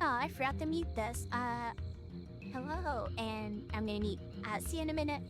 Oh, I forgot to mute this. Hello, and I'm gonna mute. See you in a minute.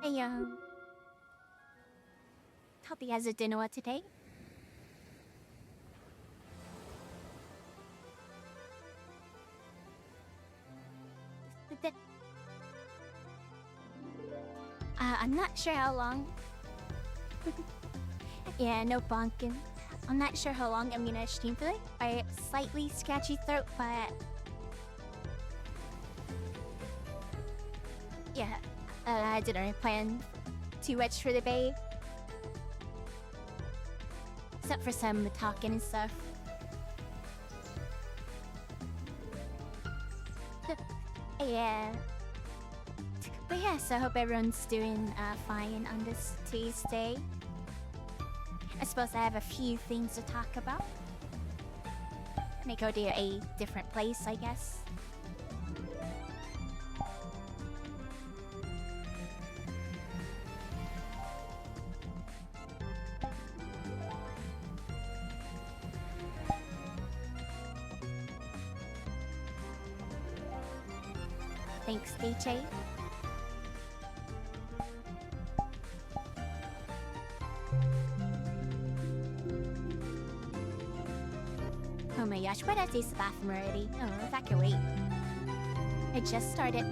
Hey, hope he has a dinner today. I'm not sure how long. Yeah, no bonking. I'm not sure how long I'm gonna stream for it. I slightly scratchy throat, but yeah, I didn't plan too much for the day, except for some talking and stuff. Yeah. But yeah, so I hope everyone's doing fine on this Tuesday. I suppose I have a few things to talk about. Let me go to a different place, I guess. Thanks, DJ. Oh my gosh, why did I use the bathroom already? Oh, that can wait. I just started.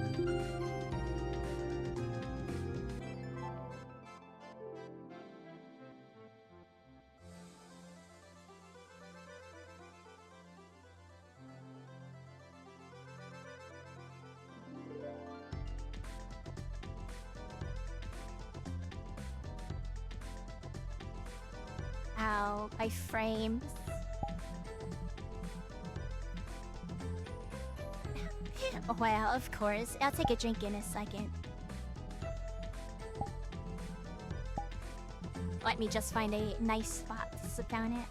Ow, my frames. Well, of course. I'll take a drink in a second. Let me just find a nice spot to sit down at.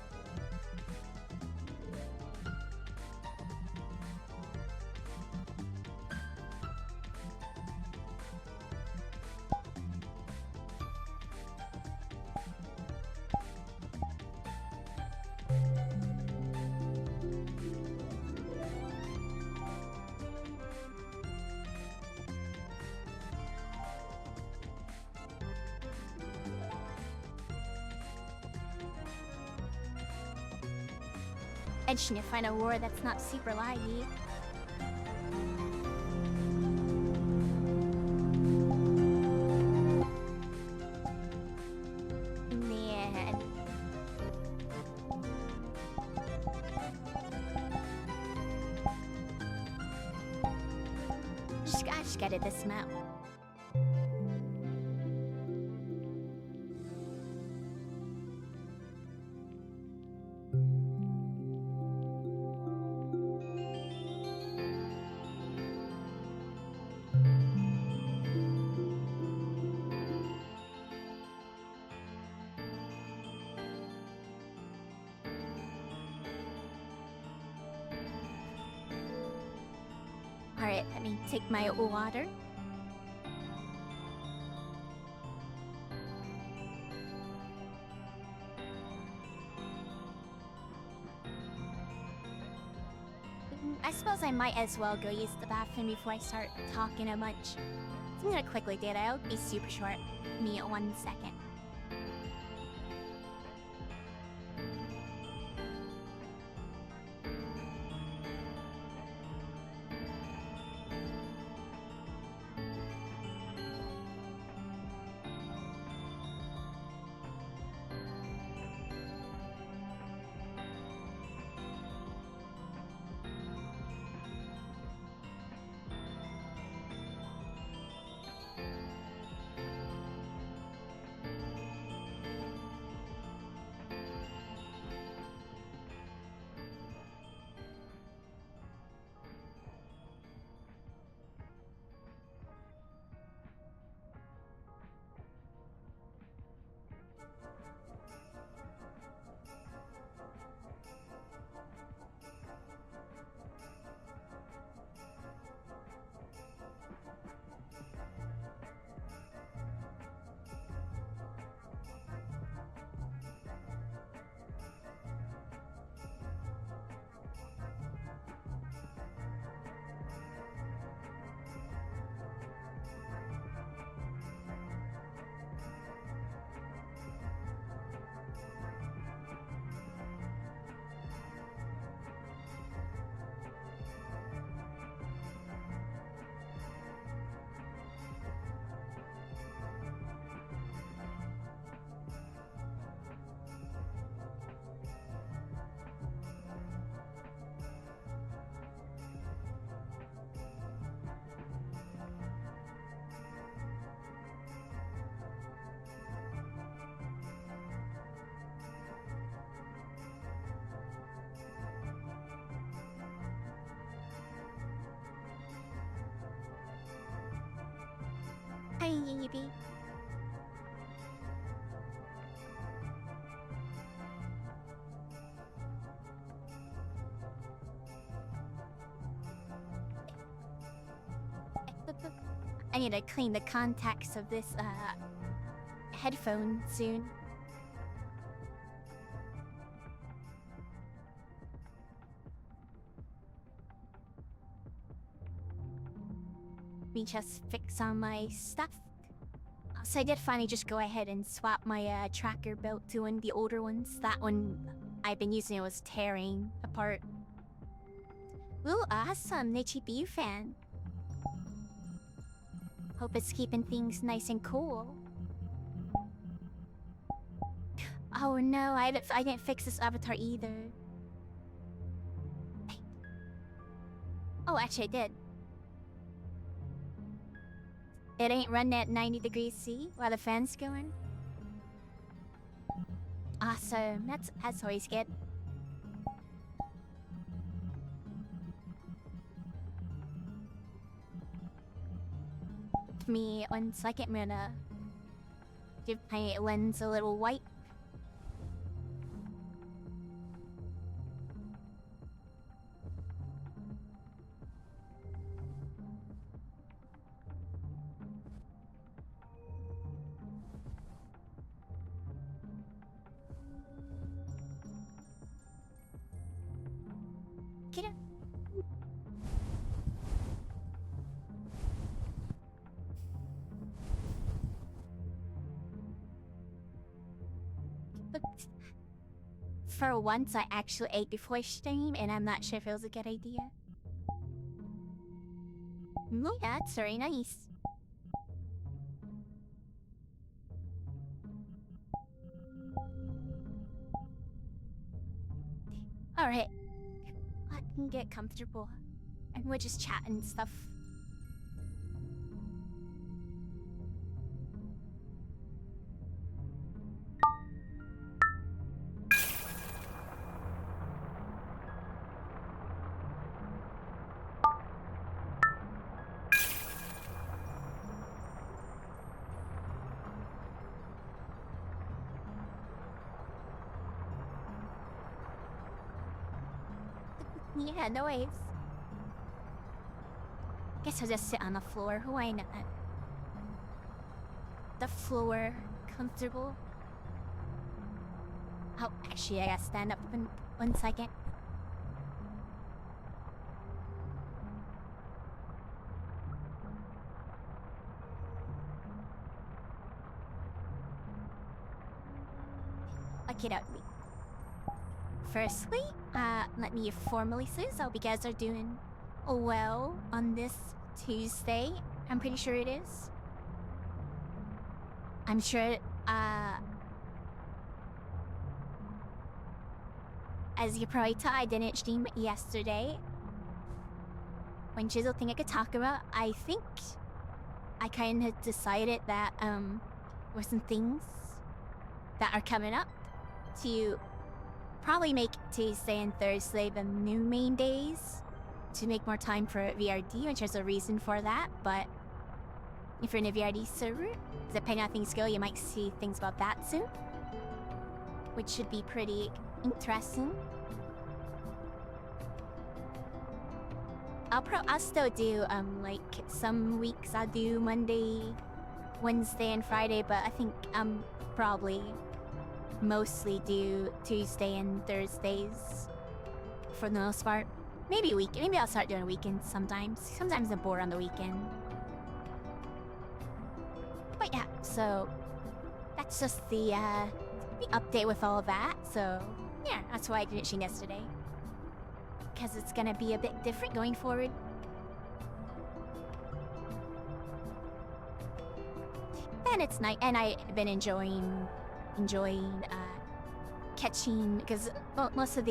I just need to find a war that's not super laggy. Man. I just gotta dismount. Alright, let me take my water. I suppose I might as well go use the bathroom before I start talking a bunch. I'm gonna quickly do that. I'll be super short. Me 1 second. Hi, Yippee. I need to clean the contacts of this headphone soon. Let me just fix on my stuff. So I did finally just go ahead and swap my tracker belt to one of the older ones. That one I've been using, it was tearing apart. Ooh, awesome, Nichibu fan. Hope it's keeping things nice and cool. Oh no, I didn't fix this avatar either. Oh, actually I did. It ain't running at 90 degrees C while the fan's going. Awesome, that's always good. Give me 1 second, I'm gonna give my lens a little wipe. Get it. For once, I actually ate before stream, and I'm not sure if it was a good idea. Yeah, it's very nice. Alright. I can get comfortable. And we're just chatting and stuff. Yeah, no worries. Guess I'll just sit on the floor. Why not? The floor comfortable. Oh, actually, I gotta stand up in 1 second. Okie dokie. Firstly, let me formally say so. Hope you guys are doing well on this Tuesday. I'm pretty sure it is. I'm sure, as you probably tell, I didn't stream yesterday. One chisel thing I could talk about, I think I kind of decided that, were some things that are coming up to probably make Tuesday and Thursday the new main days to make more time for VRD, which there's a reason for that, but if you're in a VRD server, depending on how things go, you might see things about that soon, which should be pretty interesting. I'll still do, like, some weeks I'll do Monday, Wednesday, and Friday, but I think probably mostly do Tuesday and Thursdays for the most part. Maybe Maybe I'll start doing weekends sometimes. Sometimes I'm bored on the weekend. But yeah, so that's just the update with all that. So yeah, that's why I didn't stream yesterday, because it's gonna be a bit different going forward. And it's nice, and I've been enjoying catching, because most of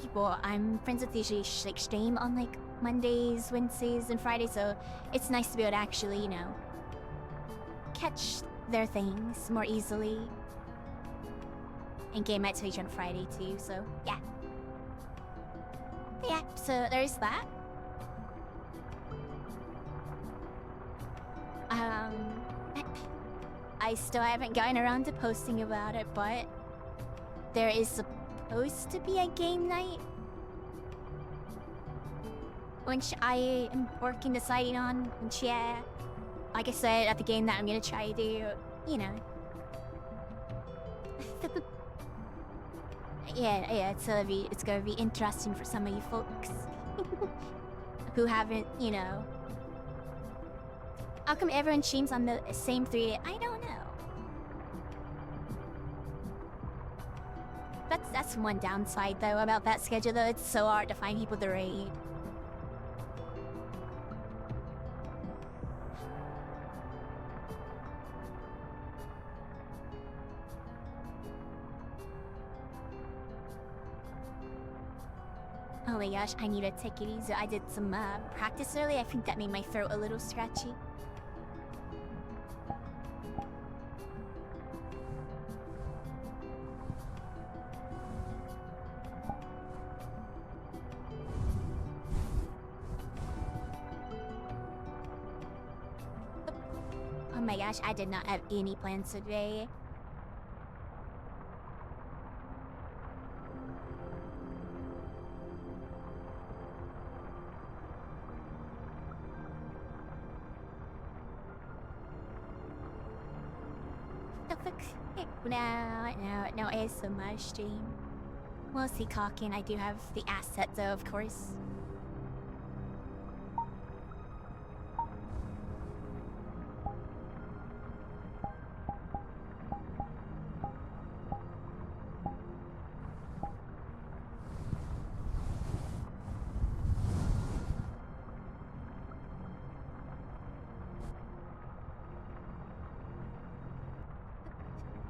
people I'm friends with usually like stream on like Mondays, Wednesdays, and Fridays, so it's nice to be able to actually, you know, catch their things more easily and game at Twitch on Friday too, so yeah. So there's that. I still haven't gotten around to posting about it, but there is supposed to be a game night, which I am working deciding on. Which, yeah, like I said, at the game that I'm gonna try to do, you know. yeah, it's gonna be interesting for some of you folks who haven't, you know. How come everyone streams on the same 3? I don't know. That's one downside though about that schedule though. It's so hard to find people to raid. Oh my gosh, I need to take it easy. I did some practice early. I think that made my throat a little scratchy. Oh my gosh, I did not have any plans today. No ASMR stream. Mostly talking. I do have the asset though, of course.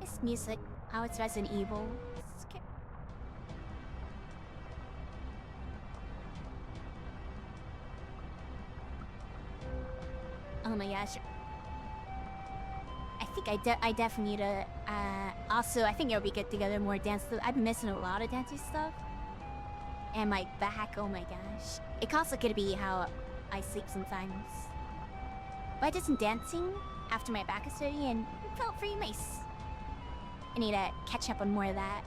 This music, how it's Resident Evil. Oh my gosh. I think I definitely need to, also, I think it'll be good to get more dance. I've been missing a lot of dancing stuff. And my back, oh my gosh. It also could be how I sleep sometimes. But I did some dancing after my back surgery and it felt pretty nice. I need to catch up on more of that.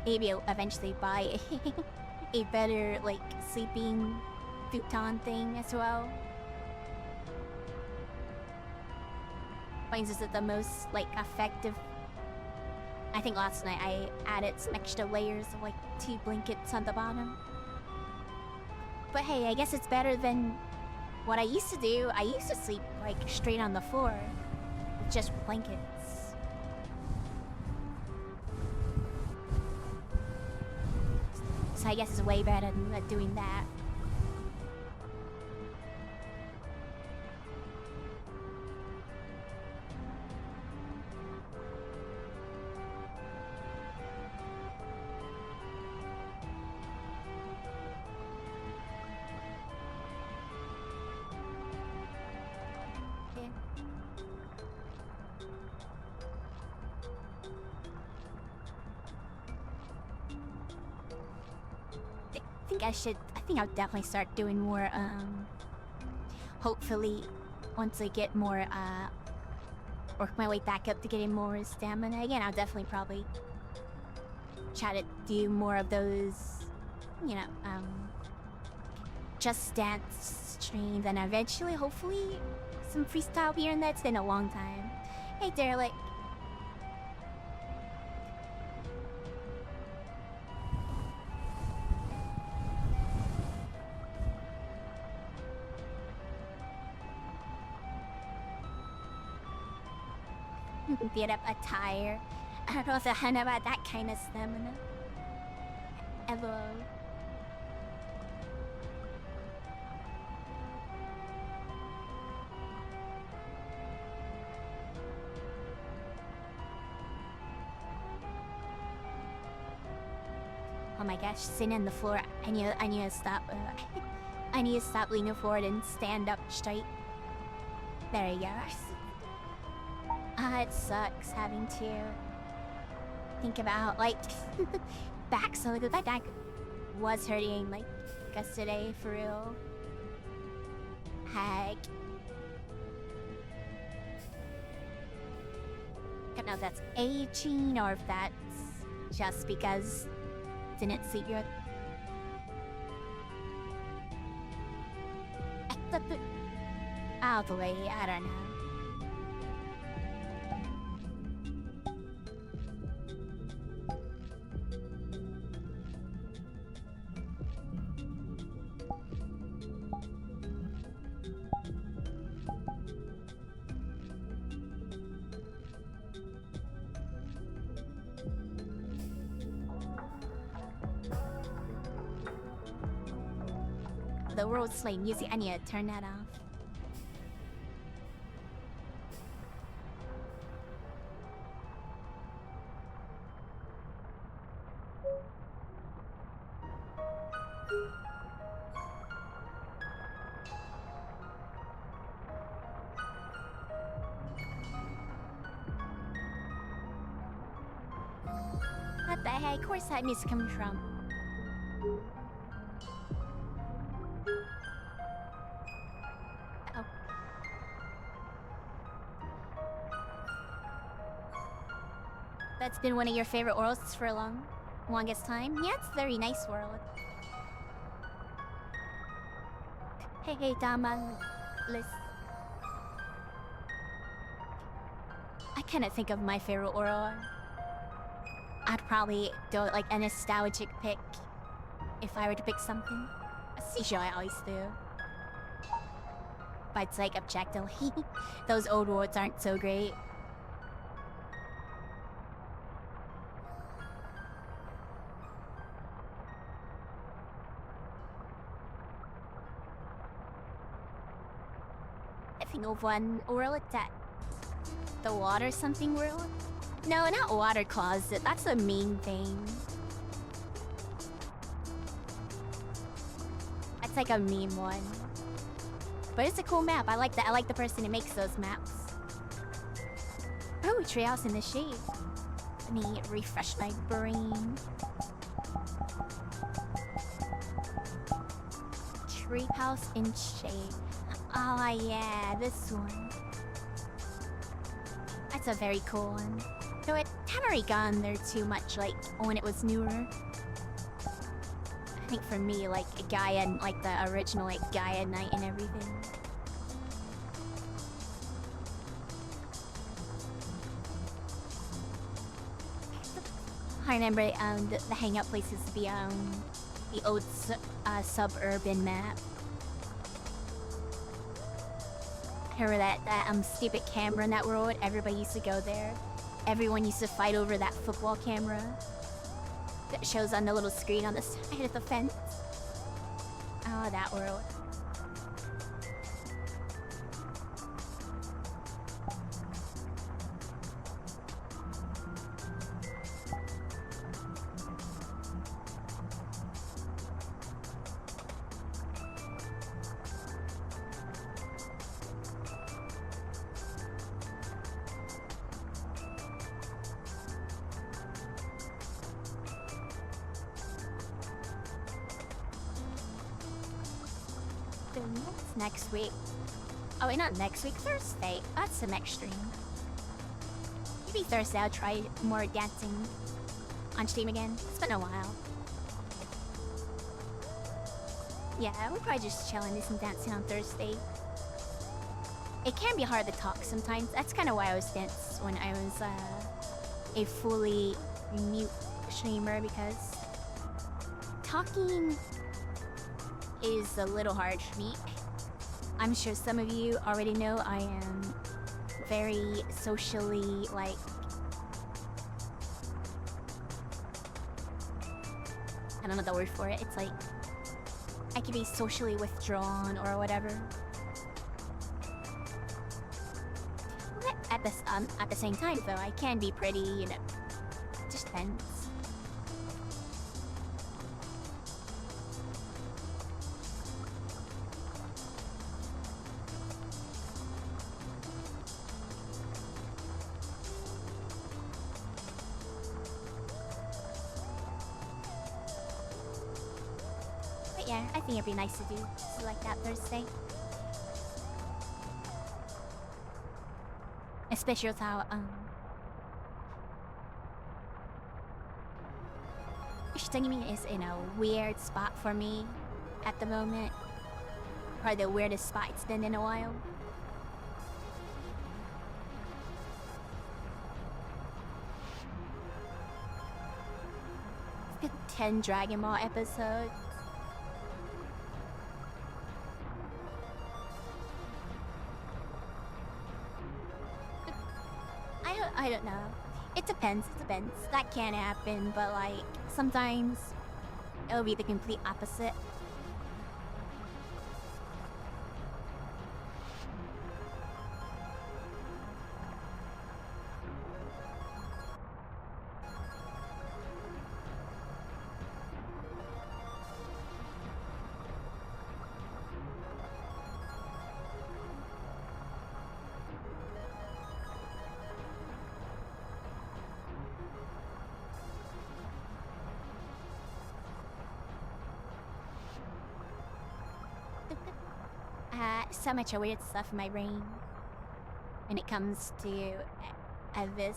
Maybe I'll eventually buy a better, like, sleeping futon thing as well. Finds this the most, like, effective. I think last night I added some extra layers of, like, 2 blankets on the bottom. But hey, I guess it's better than what I used to do. I used to sleep, like, straight on the floor. Just blankets. So I guess it's way better than doing that. I think I'll definitely start doing more, hopefully, once I get more, work my way back up to getting more stamina again, I'll definitely probably try to do more of those, you know, just dance streams, and eventually, hopefully, some freestyle here and there. It's been a long time. Hey, Derelict. Beat up a tire. I don't know if I know about that kind of stamina. Hello. Oh my gosh, sitting on the floor. I need to stop. I need to stop leaning forward and stand up straight. There you go. It sucks having to think about, like, back. So like, my back was hurting, like, yesterday, for real. Heck. know if that's aging or if that's just because it didn't suit your out the way, I don't know. The world slay music, I need to turn that off. What the heck? Where's that music coming from? Oh. That's been one of your favorite worlds for a longest time? Yeah, it's a very nice world. Hey, Dama. I cannot think of my favorite world. I'd probably do like a nostalgic pick if I were to pick something. A show I always do. But it's like objectively, those old worlds aren't so great. I think of one world that the water something world. No, not water closet. That's a mean thing. That's like a meme one. But it's a cool map. I like that. I like the person who makes those maps. Oh, treehouse in the shade. Let me refresh my brain. Treehouse in shade. Oh yeah, this one. That's a very cool one. Though it haven't really gone there too much, like when it was newer. I think for me, like Gaia, like the original, like Gaia Night and everything. I remember the hangout place is the old suburban map. I remember that stupid camera in that world. Everybody used to go there. Everyone used to fight over that football camera that shows on the little screen on the side of the fence. Oh, that world. Next week. Oh wait, not next week, Thursday. That's some extreme. Maybe Thursday I'll try more dancing on stream again. It's been a while. Yeah, we're probably just chilling, do some dancing on Thursday. It can be hard to talk sometimes. That's kind of why I was dance when I was a fully mute streamer, because talking is a little hard for me. I'm sure some of you already know I am very socially, like... I don't know the word for it. It's like... I can be socially withdrawn or whatever. At the same time, though, I can be pretty, you know... Just depends. Yeah, I think it'd be nice to do like that Thursday. Especially with how Shitangimi is in a weird spot for me at the moment. Probably the weirdest spot it's been in a while. It's been 10 Dragon Ball episodes. I don't know. It depends. That can happen, but like sometimes it'll be the complete opposite. So much weird stuff in my brain when it comes to this.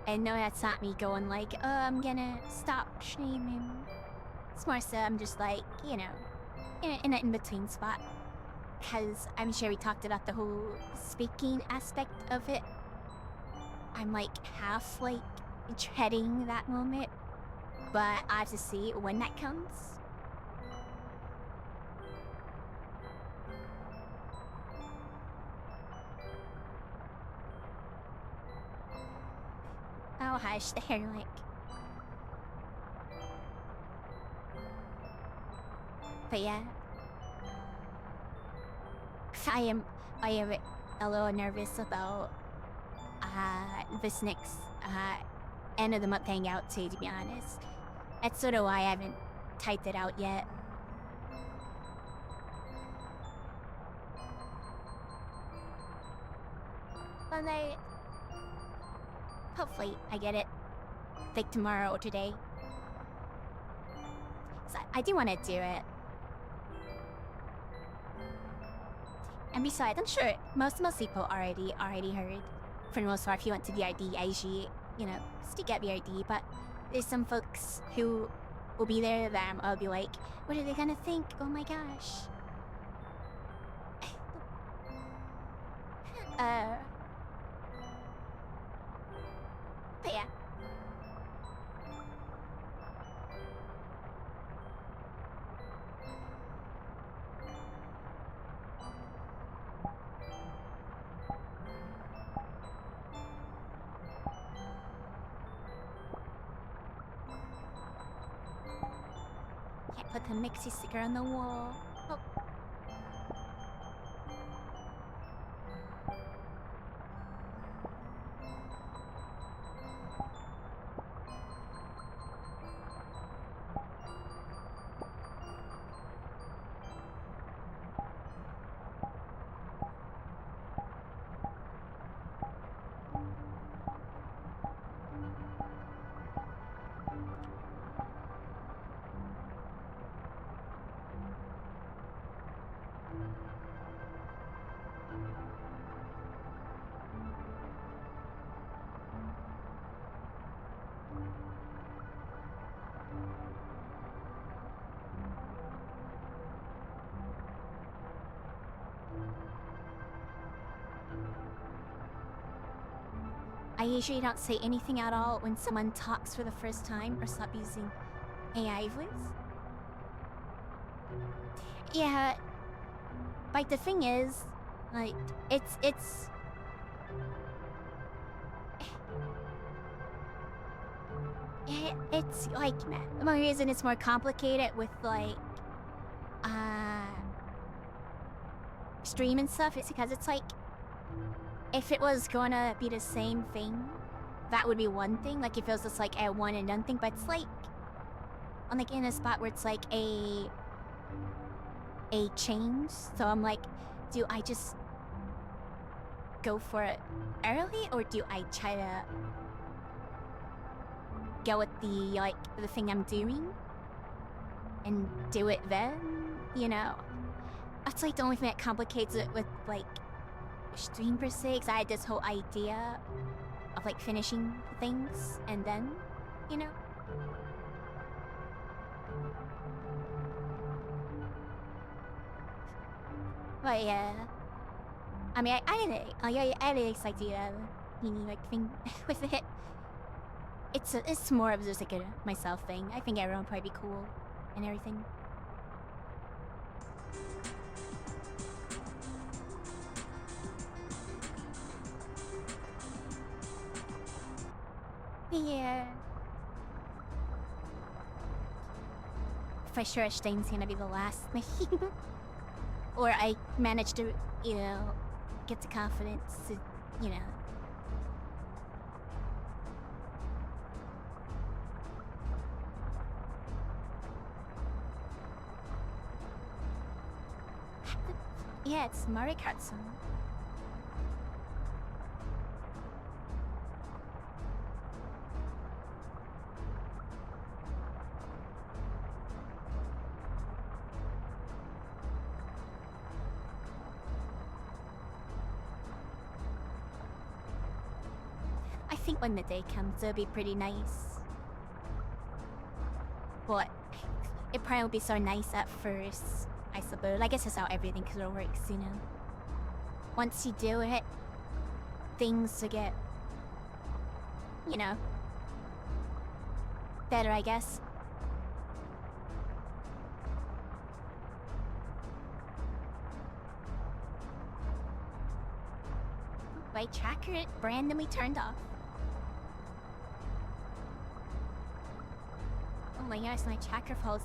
I know that's not me going like, oh, I'm gonna stop streaming. It's more so I'm just like, you know, in an in-between spot. Because I'm sure we talked about the whole speaking aspect of it. I'm like half like dreading that moment. But I have to see when that comes. Oh, hush, there, like. But yeah. I am a little nervous about this next end of the month hangout too, to be honest. That's sort of why I haven't typed it out yet. But hopefully I get it. Like tomorrow or today. So I do want to do it. And besides, I'm sure most people already heard. For the most part, if you want to BRD, I usually, you know, still get BRD, but there's some folks who will be there that I'll be like, what are they gonna think? Oh my gosh. But yeah. Can't put the Mixie sticker on the wall. Oh. I usually don't say anything at all when someone talks for the first time or stop using AI voice. Yeah, like the thing is, like, it's like, man, the only reason it's more complicated with like stream and stuff is because it's like, if it was gonna be the same thing, that would be one thing. Like if it was just like a one and done thing, but it's like, I'm like in a spot where it's like a change. So I'm like, do I just go for it early, or do I try to go with the thing I'm doing and do it then? You know, that's like the only thing that complicates it with like stream per se, 'cause I had this whole idea of like finishing things and then, you know. But yeah, I mean, I had this idea, you know, like thing with it. It's more of just like a myself thing. I think everyone would probably be cool and everything. Yeah. For sure, Stein's gonna be the last thing. Or I manage to, you know, get the confidence to, you know. Yeah, it's Mario Kart song. I think when the day comes, it'll be pretty nice. But it probably won't be so nice at first, I suppose. I guess that's how everything sort of works, you know. Once you do it, things will get, you know, better, I guess. Wait, tracker it randomly turned off. Oh my gosh, my tracker falls.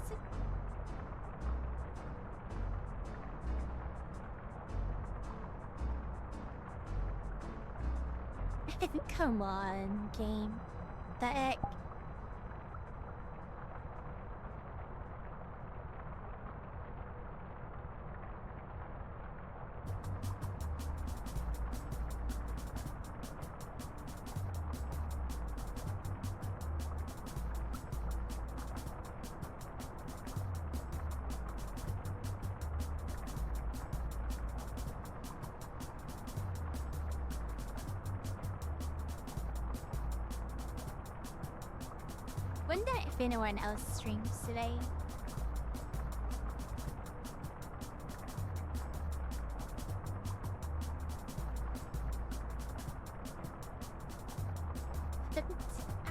Come on, game. The heck? Wonder if anyone else streams today.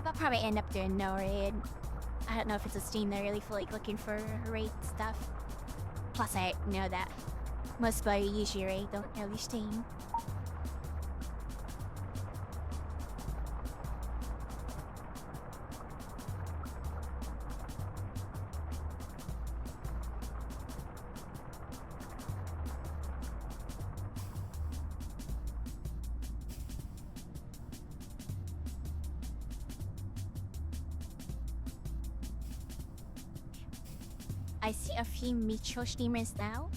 I'll probably end up doing no raid. I don't know if it's a Steam that really feel like looking for raid stuff. Plus, I know that most people who usually raid don't really Steam. I see a few Micho streamers now.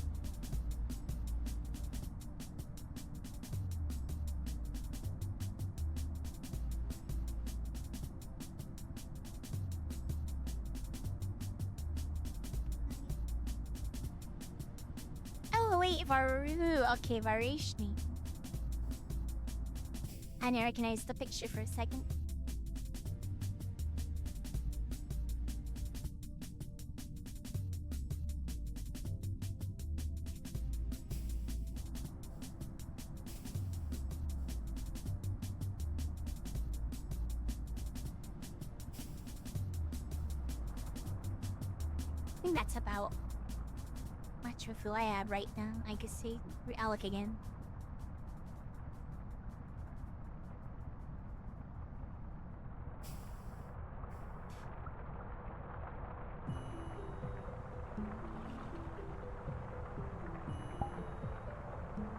Oh wait, Varu. Okay, Varishni. I didn't recognize the picture for a second. I think that's about much of who I have right now. I can see. I'll look again.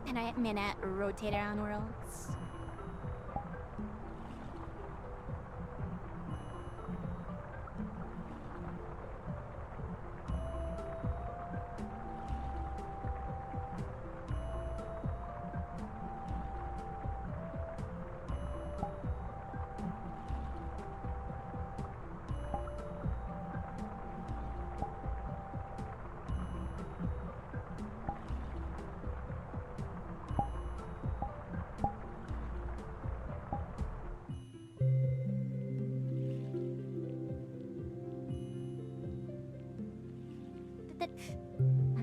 And I admit at rotate around worlds.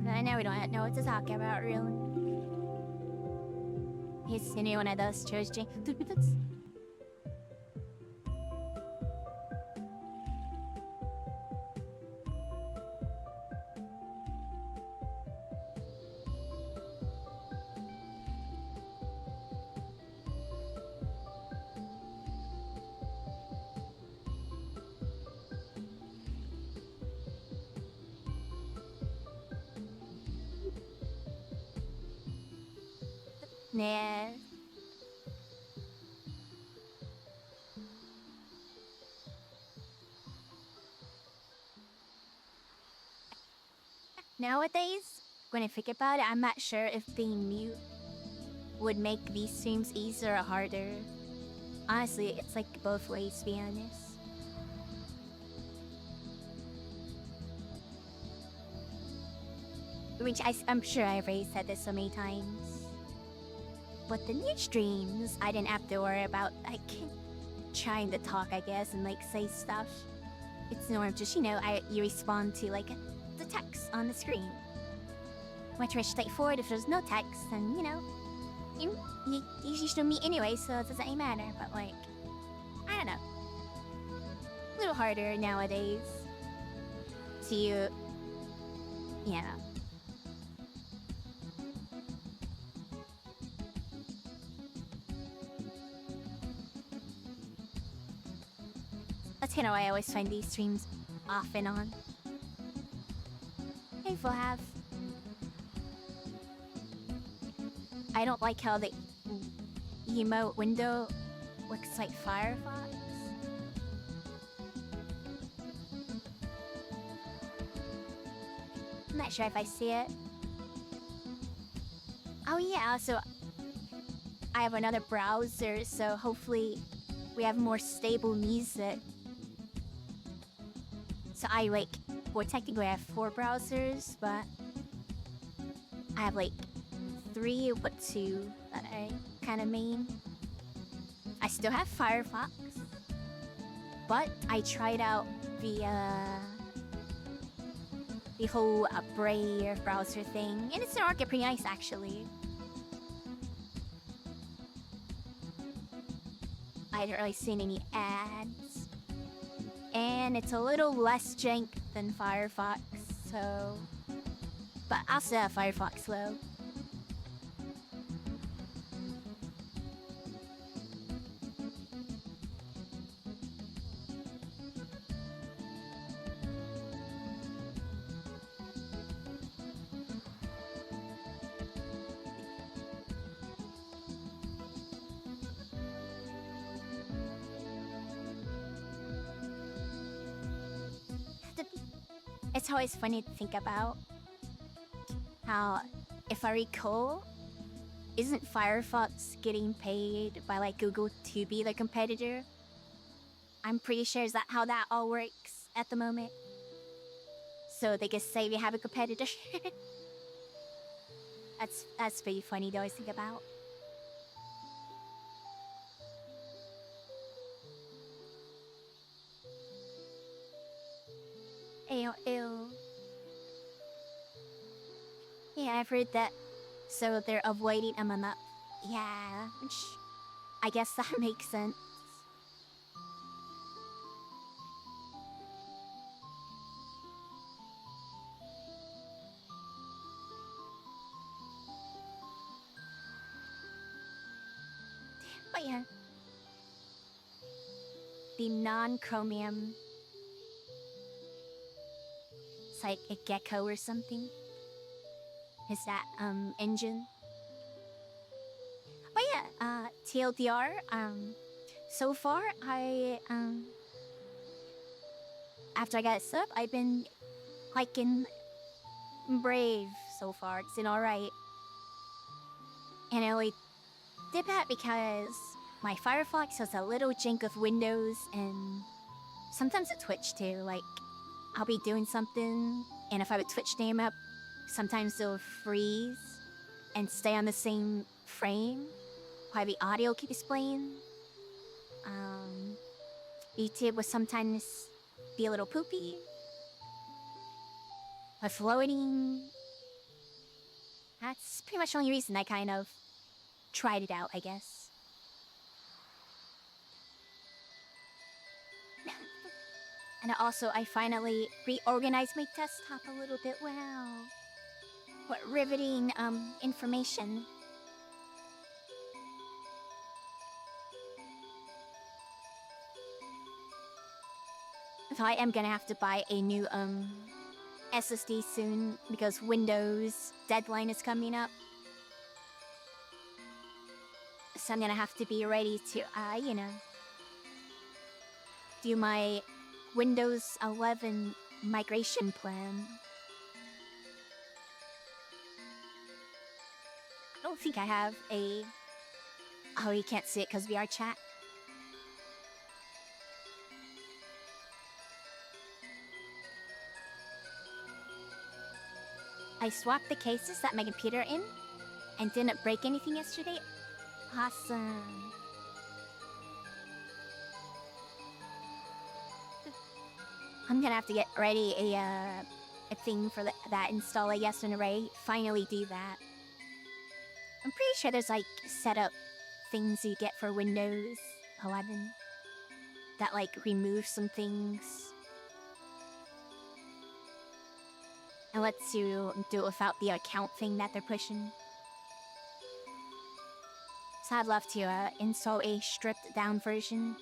I know we don't know what to talk about, really. He's any one of those church jinx. Nah. Nowadays, when I think about it, I'm not sure if being mute would make these streams easier or harder. Honestly, it's like both ways, to be honest. Which I'm sure I've already said this so many times. But the new streams, I didn't have to worry about, like, trying to talk, I guess, and, like, say stuff. It's more just, you respond to, like, the text on the screen. Much more straightforward. If there's no text, then, you usually meet anyway, so it doesn't really matter. But, like, I don't know. A little harder nowadays to, yeah. That's kind of why I always find these streams off and on. Hey, Full I don't like how the emote window looks like Firefox. I'm not sure if I see it. Oh yeah, also I have another browser, so hopefully we have more stable music. So well, technically I have 4 browsers, but I have like 3 but 2 that I kind of main. I still have Firefox, but I tried out the whole Brave browser thing, and it's working pretty nice actually. I haven't really seen any ads. And it's a little less jank than Firefox, so... But I'll still have Firefox though. It's always funny to think about how, if I recall, isn't Firefox getting paid by like Google to be the competitor? I'm pretty sure is that how that all works at the moment. So they can say we have a competitor. That's pretty funny to always think about. Ew. Yeah, I've heard that. So they're avoiding a month. Yeah, which I guess that makes sense. But yeah. The non-chromium. It's like a gecko or something. Is that engine? But yeah, TLDR, so far I after I got sub, I've been liking Brave so far. It's been alright. And I only did that because my Firefox has a little jink of Windows, and sometimes at Twitch too. Like, I'll be doing something, and if I would Twitch name up, sometimes it'll freeze and stay on the same frame while the audio keeps playing. YouTube will sometimes be a little poopy. But floating... That's pretty much the only reason I kind of tried it out, I guess. And also, I finally reorganized my desktop a little bit. Wow. What riveting information. So I am gonna have to buy a new SSD soon because Windows deadline is coming up. So I'm gonna have to be ready to, you know, do my Windows 11 migration plan. I don't think I have a... Oh, you can't see it because VR chat. I swapped the cases that my computer in and didn't break anything yesterday. Awesome. I'm gonna have to get ready a thing for that installer. Yes, and Array. Finally do that. I'm pretty sure there's like setup things you get for Windows 11 that like remove some things and lets you do it without the account thing that they're pushing. So I'd love to install a stripped down version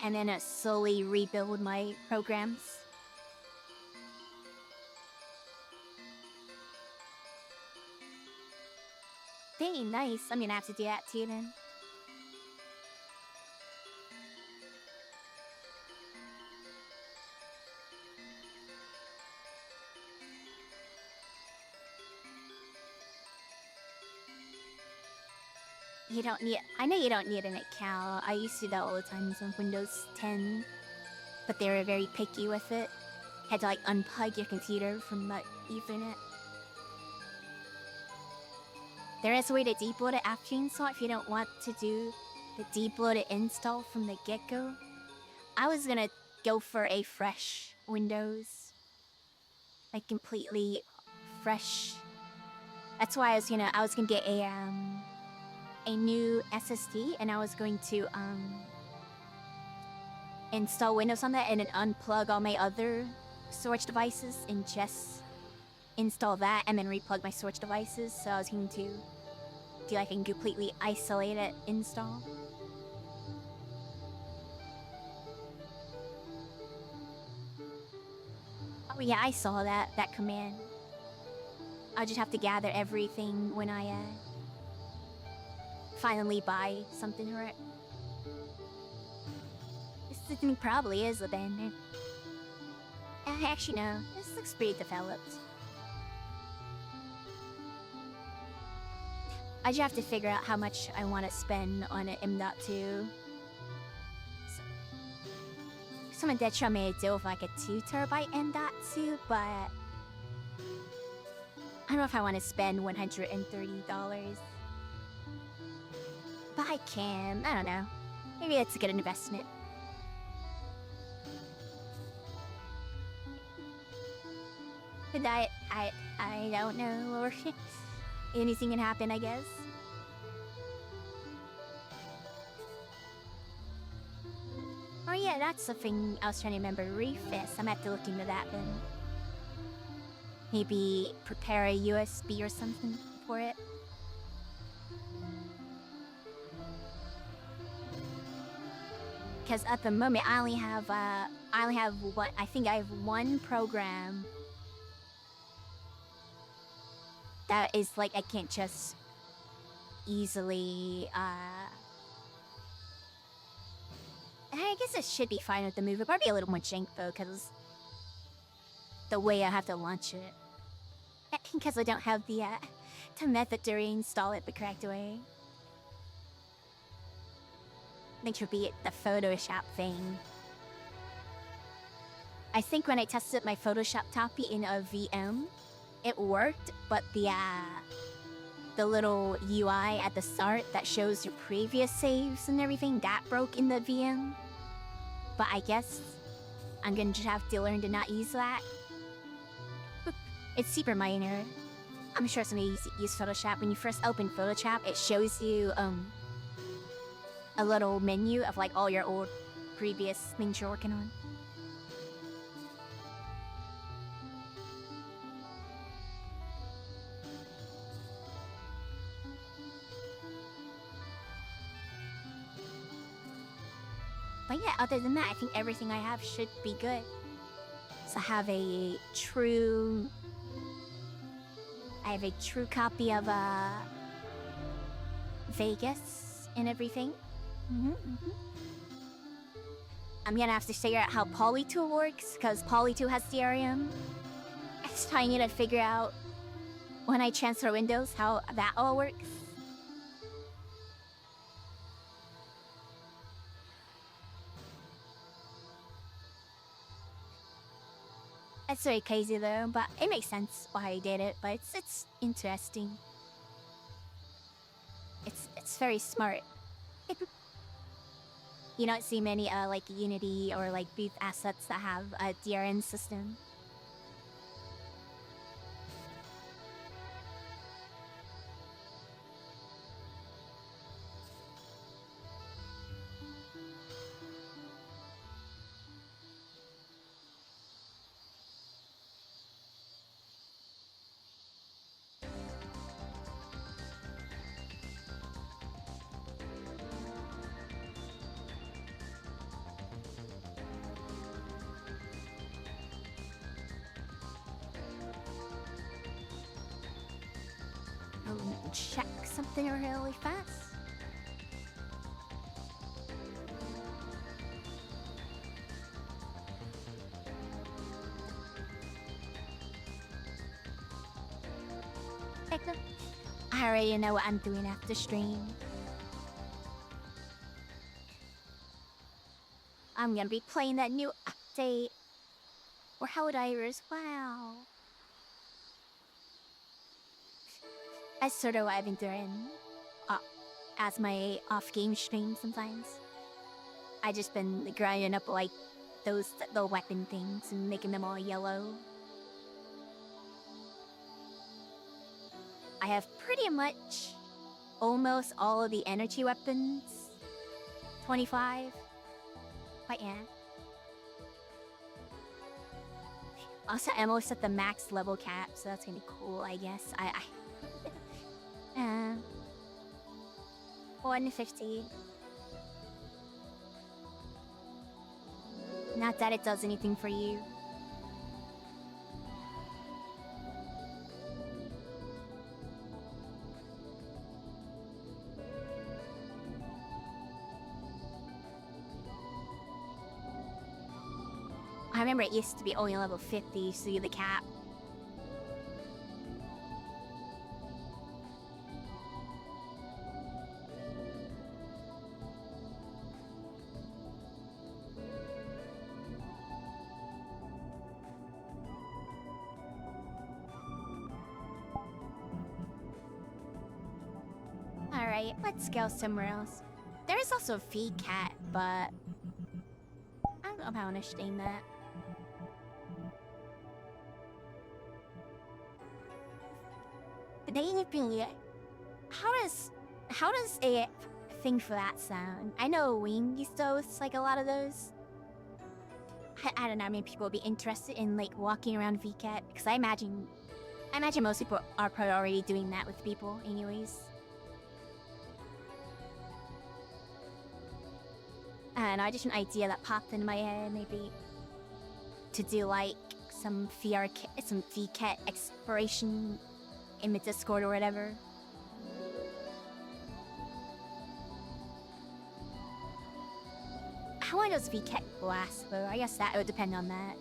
and then slowly rebuild my programs. Dang, nice. I'm gonna have to do that too then. You don't need... I know you don't need an account. I used to do that all the time on Windows 10. But they were very picky with it. Had to like unplug your computer from the Ethernet. There is a way to deboot it after you install if you don't want to do the debooted install from the get-go. I was gonna go for a fresh Windows. Like completely fresh. That's why I was gonna get a new SSD and I was going to install Windows on that and then unplug all my other storage devices and just install that and then replug my storage devices. So I was going to do like a completely isolated install. Oh yeah, I saw that command. I'll just have to gather everything when I finally buy something for it. This thing probably is a banner. Actually no, this looks pretty developed. I just have to figure out how much I want to spend on an M.2. Someone did show me a deal with like a 2TB M.2, but I don't know if I want to spend $130. But I can. I don't know. Maybe that's a good investment. But I don't know. Or anything can happen, I guess. Oh yeah, that's the thing I was trying to remember. Refist. I'm gonna have to look into that then. Maybe prepare a USB or something for it. Because at the moment I only have one. I think I have one program that is like I can't just easily. I guess it should be fine with the move. It'll probably be a little more jank though, because the way I have to launch it. Because I don't have the method to reinstall it the correct way. I think it should be the Photoshop thing. I think when I tested my Photoshop copy in a VM, it worked, but the little UI at the start that shows your previous saves and everything, that broke in the VM. But I guess I'm gonna just have to learn to not use that. It's super minor. I'm sure somebody use Photoshop. When you first open Photoshop, it shows you a little menu of like all your old previous things you're working on. But yeah, other than that, I think everything I have should be good. So I have a true copy of Vegas and everything. I'm gonna have to figure out how Polytool works, because Polytool has DRM. So I need to figure out when I transfer windows how that all works. It's very crazy though, but it makes sense why I did it. But it's interesting. It's very smart. You don't see many like Unity or like Booth assets that have a DRM system. Check something really fast. I already know what I'm doing after stream. I'm gonna be playing that new update. Or Helldivers, wow. That's sort of what I've been doing as my off-game stream sometimes. I just been grinding up like those the weapon things and making them all yellow. I have pretty much almost all of the energy weapons. 25. Quite yeah. Also, I'm almost at the max level cap, so that's gonna be cool, I guess. 150. Not that it does anything for you. I remember it used to be only level 50, so you're the cap. Alright, let's go somewhere else. There is also a VCAT, but I don't know if I understand that. How does a thing for that sound? I know Wing hosts like a lot of those. I don't know how many people would be interested in like walking around VCAT, because I imagine most people are probably already doing that with people anyways. I don't know, just an idea that popped into my head, maybe to do like some VCAT exploration in the Discord or whatever. How long does VCAT last though? I guess that would depend on that.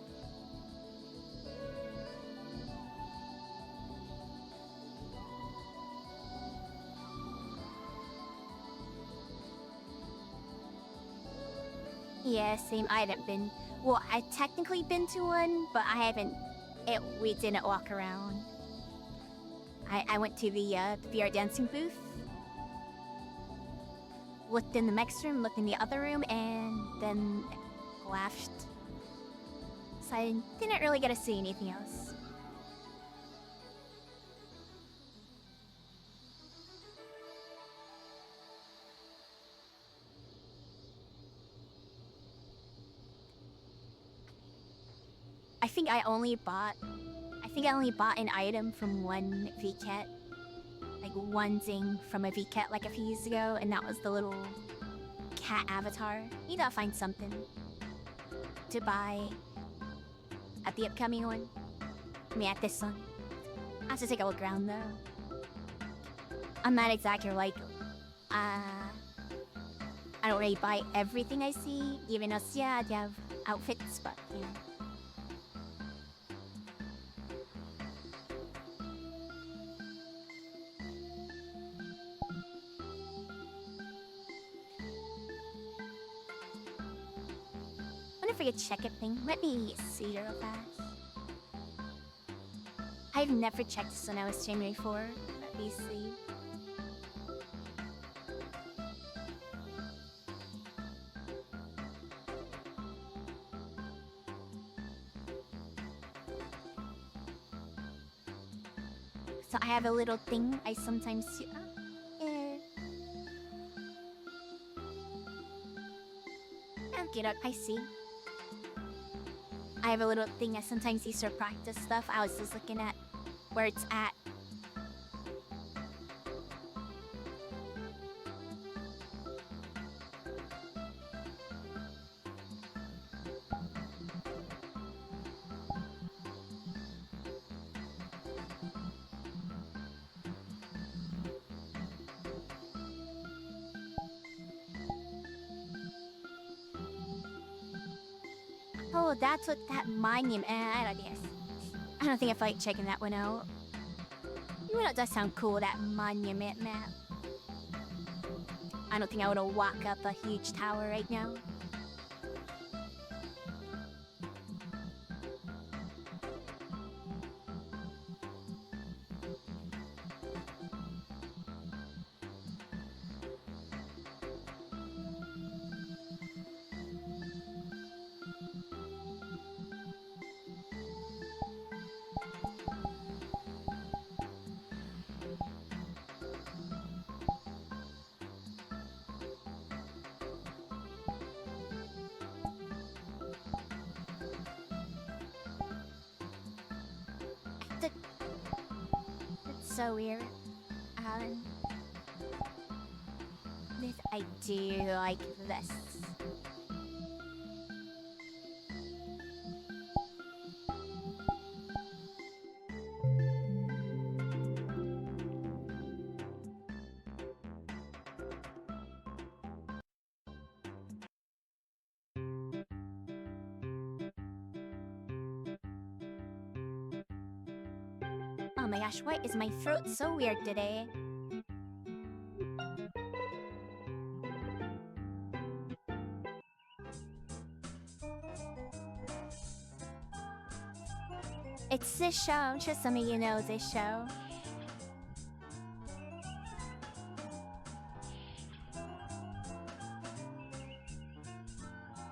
Yeah, same. I haven't been. Well, I technically been to one, but I haven't. We didn't walk around. I went to the VR dancing booth, looked in the next room, looked in the other room, and then left. So I didn't really get to see anything else. I think I only bought an item from one VCat. Like one thing from a VCat like a few years ago, and that was the little cat avatar. You gotta find something to buy at the upcoming one. I mean, at this one. I have to take a look around though. I'm not exactly like, I don't really buy everything I see, even though, yeah, I do have outfits, but yeah. I wonder if I could check a thing. Let me see real fast. I've never checked this when I was streaming before. Let me see. So I have a little thing I sometimes see. Yeah. Okay, look, I see. I have a little thing I sometimes use for practice stuff. I was just looking at where it's at. Oh, that's what that monument. I don't guess. I don't think I feel like checking that one out. You know, it does sound cool, that monument map. I don't think I want to walk up a huge tower right now. That's so weird. This, I do like this. Oh my gosh, why is my throat so weird today? It's this show. I'm sure some of you know this show.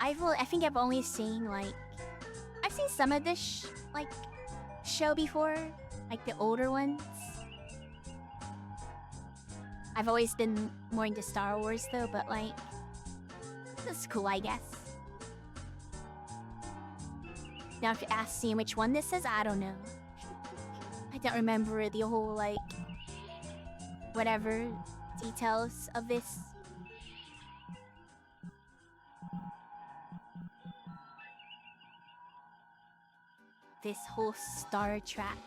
I think I've only seen like I've seen some of this like show before, like the older ones. I've always been more into Star Wars though, but like that's cool, I guess. Now if you ask me which one this is, I don't know. I don't remember the whole like whatever details of this. This whole Star Trek.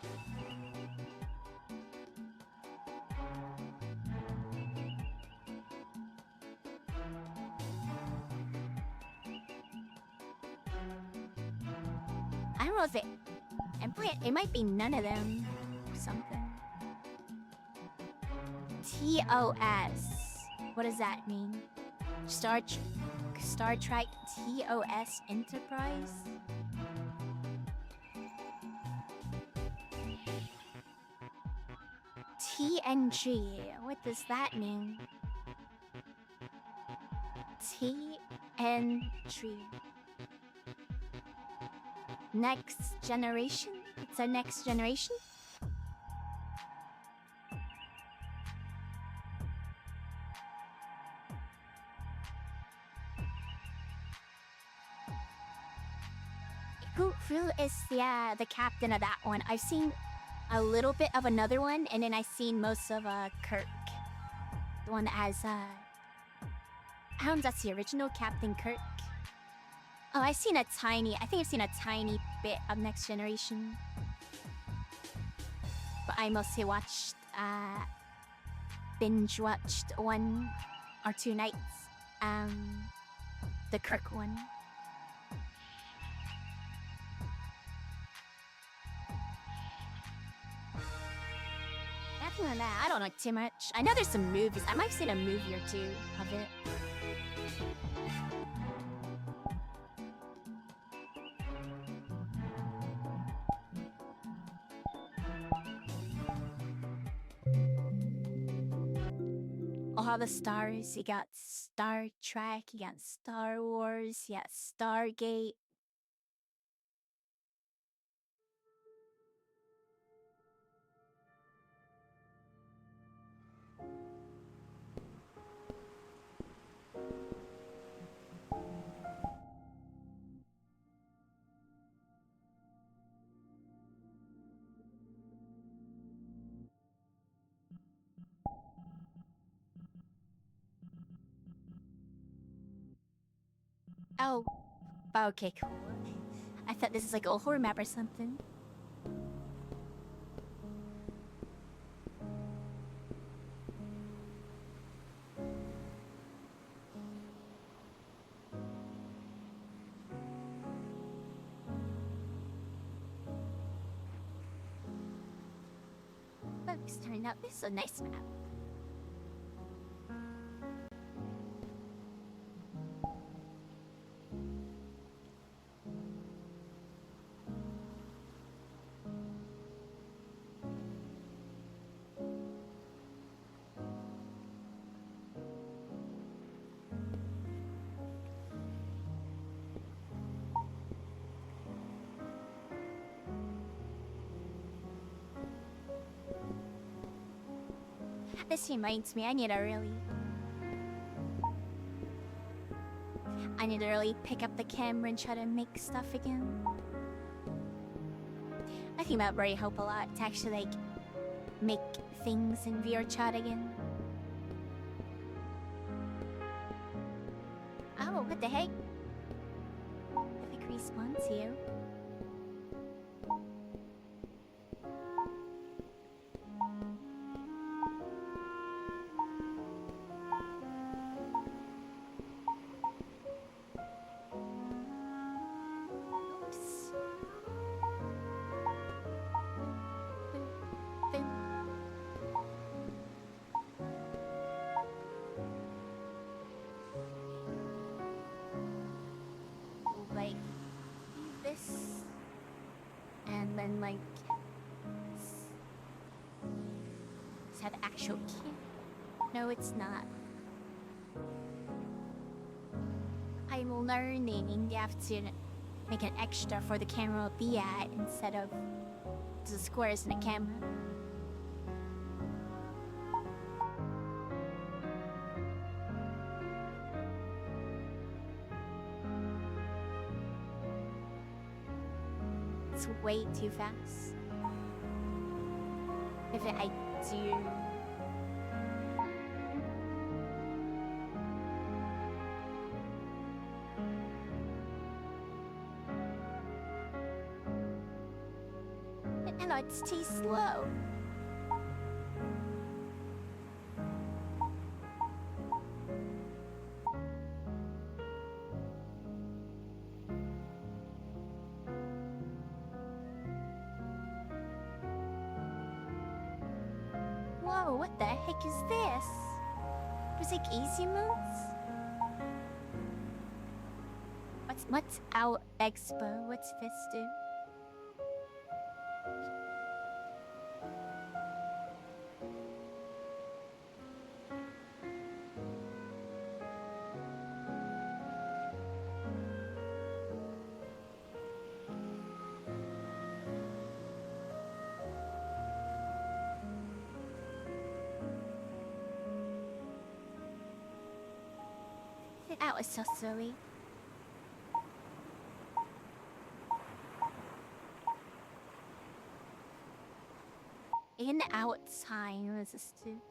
I don't know if it might be none of them or something. TOS. What does that mean? Star Trek TOS Enterprise? TNG. What does that mean? TNG. Next generation? It's a next generation? Who is the captain of that one? I've seen a little bit of another one, and then I've seen most of Kirk. The one that has I don't know if that's the original Captain Kirk. Oh, I think I've seen a tiny bit of Next Generation. But I mostly binge watched 1 or 2 nights. The Kirk one. Nothing like that, I don't know too much. I know there's some movies. I might have seen a movie or 2 of it. All the stars. You got Star Trek, you got Star Wars, you got Stargate. Oh, okay, cool. I thought this is like a horror map or something. Folks, turning out this is a nice map. This reminds me, I need to really pick up the camera and try to make stuff again. I think that would really help a lot to actually like make things in VR chat again. Oh, what the heck? Epic respawns you. Like this, and then like is that the actual key? No, it's not. I'm learning. You have to make an extra for the camera to be at instead of the squares in the camera. It's way too fast. If I do... Hello, it's too slow. Whoa, what the heck is this? There's like easy moves? What's our expo? What's this do? That was so silly. In out time was this too.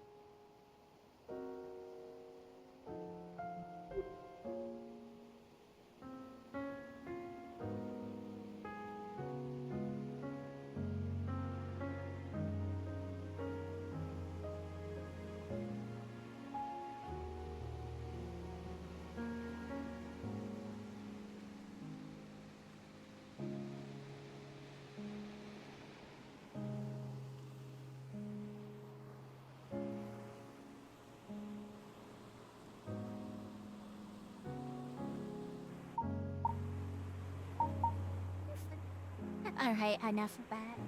Alright, enough of that.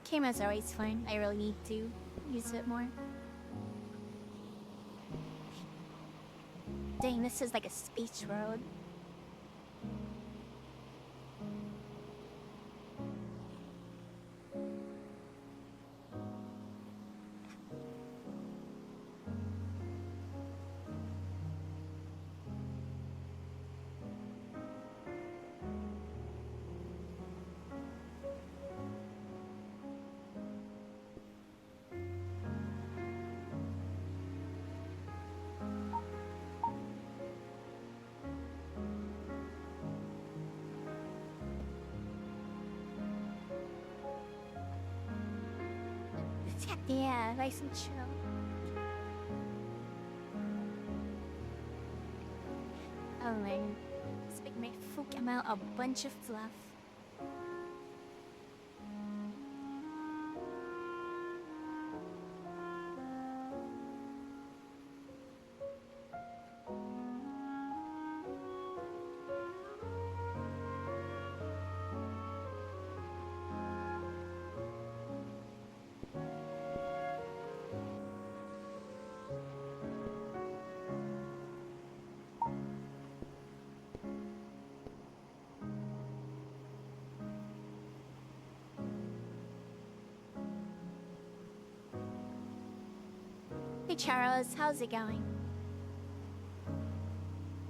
Cameras are always fun. I really need to use it more. Dang, this is like a speech road. Yeah, nice and chill. Oh man, speak me fuck about a bunch of fluff. Hey Charles, how's it going?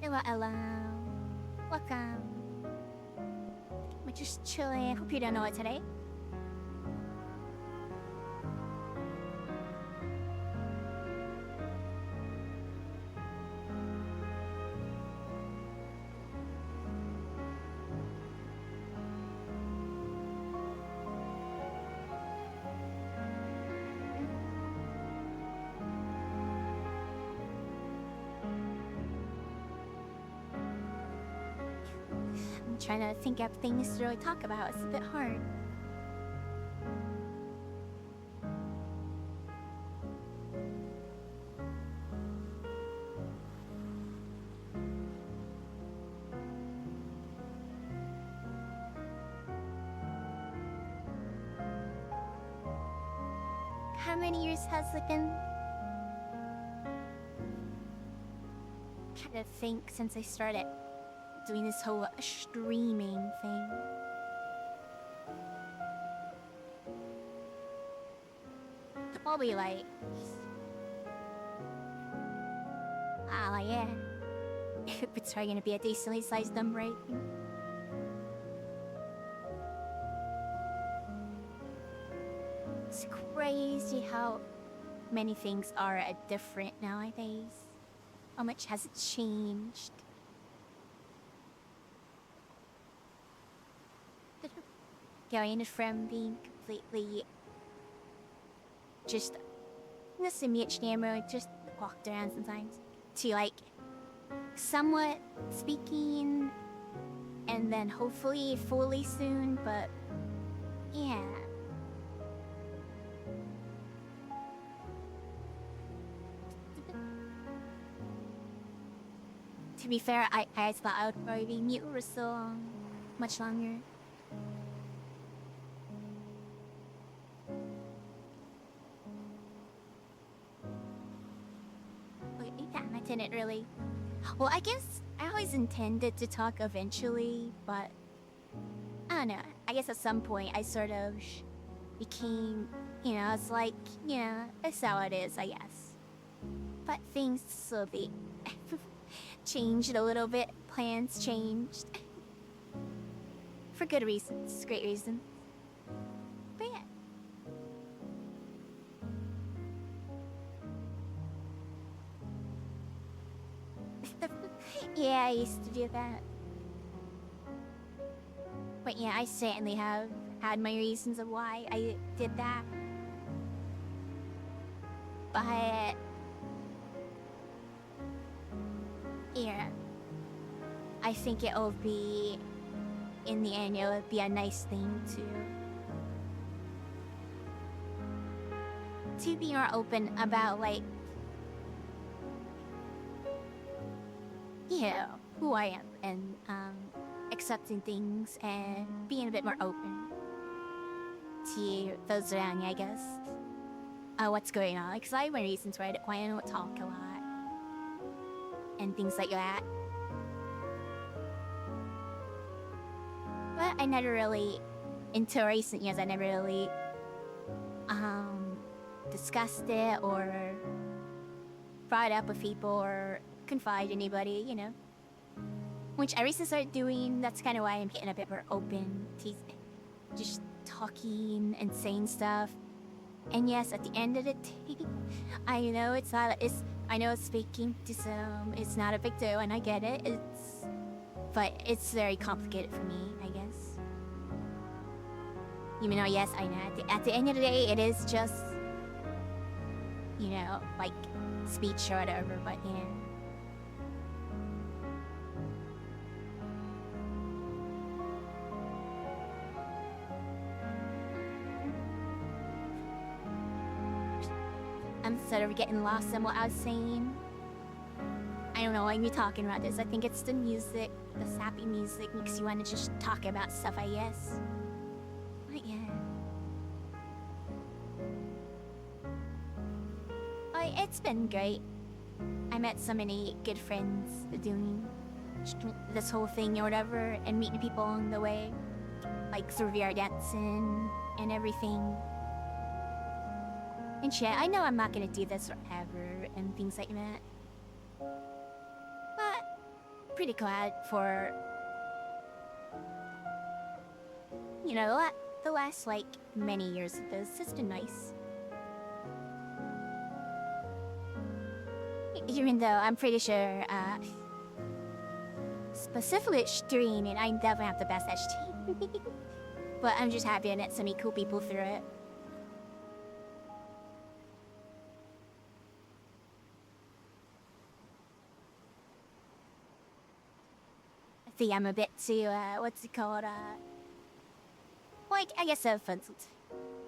Hello, hello. Welcome. We're just chilling. Hope you don't know it today. I'm trying to think of things to really talk about. It's a bit hard. How many years has it been? I'm trying to think since I started doing this whole streaming thing. Probably like... yeah. It's probably gonna be a decently sized number, right? It's crazy how many things are different nowadays. How much has it changed? Going from being completely just a mage gamer, just walked around sometimes, to like somewhat speaking, and then hopefully fully soon, but yeah. To be fair, I thought I would probably be mute for so long, much longer. Damn, I didn't really... Well, I guess I always intended to talk eventually, but... I don't know. I guess at some point I sort of became... You know, it's like, you know, it's how it is, I guess. But things slowly changed a little bit. Plans changed. For good reasons. Great reasons. But yeah. Yeah, I used to do that. But yeah, I certainly have had my reasons of why I did that. But yeah, I think it'll be, in the end, it'll be a nice thing to be more open about, like, you know, who I am, and accepting things and being a bit more open to those around me, I guess. What's going on? Because I have my reasons why I don't talk a lot and things like that. But I never really, until recent years, I never really discussed it or brought it up with people or confide in anybody, you know. Which I recently started doing. That's kind of why I'm getting a bit more open to just talking and saying stuff. And yes, at the end of the day, I know it's not. I know speaking to some, it's not a big deal, and I get it. But it's very complicated for me, I guess. Even though, yes, I know at the end of the day, it is just, you know, like speech or whatever. But yeah. I'm sort of getting lost in what I was saying. I don't know why you're talking about this. I think it's the music, the sappy music makes you want to just talk about stuff, I guess. But yeah. It's been great. I met so many good friends doing this whole thing or whatever, and meeting people along the way. Like through VR dancing and everything. And shit, I know I'm not gonna do this forever and things like that. But pretty glad for, you know, the last like many years of this. It's been nice. Even though I'm pretty sure, specifically streaming, I definitely have the best at streaming. But I'm just happy I met so many cool people through it. I think I'm a bit too, what's it called, like, I guess fun.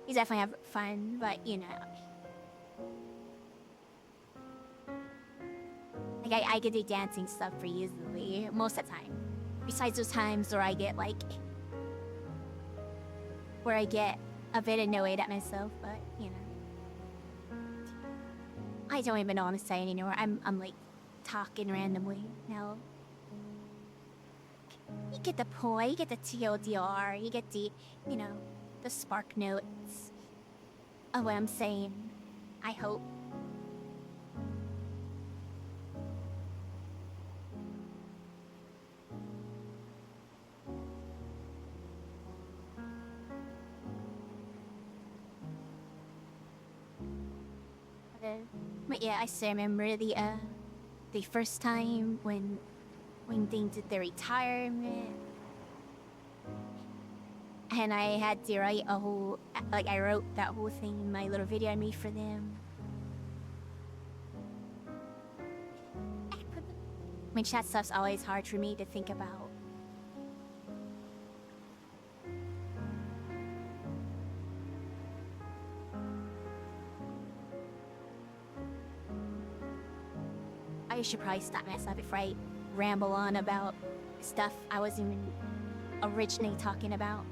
You definitely have fun, but, you know. Like, I could do dancing stuff pretty easily, most of the time. Besides those times where I get, like, where I get a bit annoyed at myself, but, you know. I don't even know what I'm saying anymore. I'm like, talking randomly now. You get the point, you get the TLDR, you get the, you know, the spark notes of what I'm saying. I hope. But yeah, I still remember the first time when they did the retirement, and I had to write a whole, like, I wrote that whole thing in my little video I made for them. Which that stuff's always hard for me to think about. I should probably stop myself before I ramble on about stuff I wasn't even originally talking about.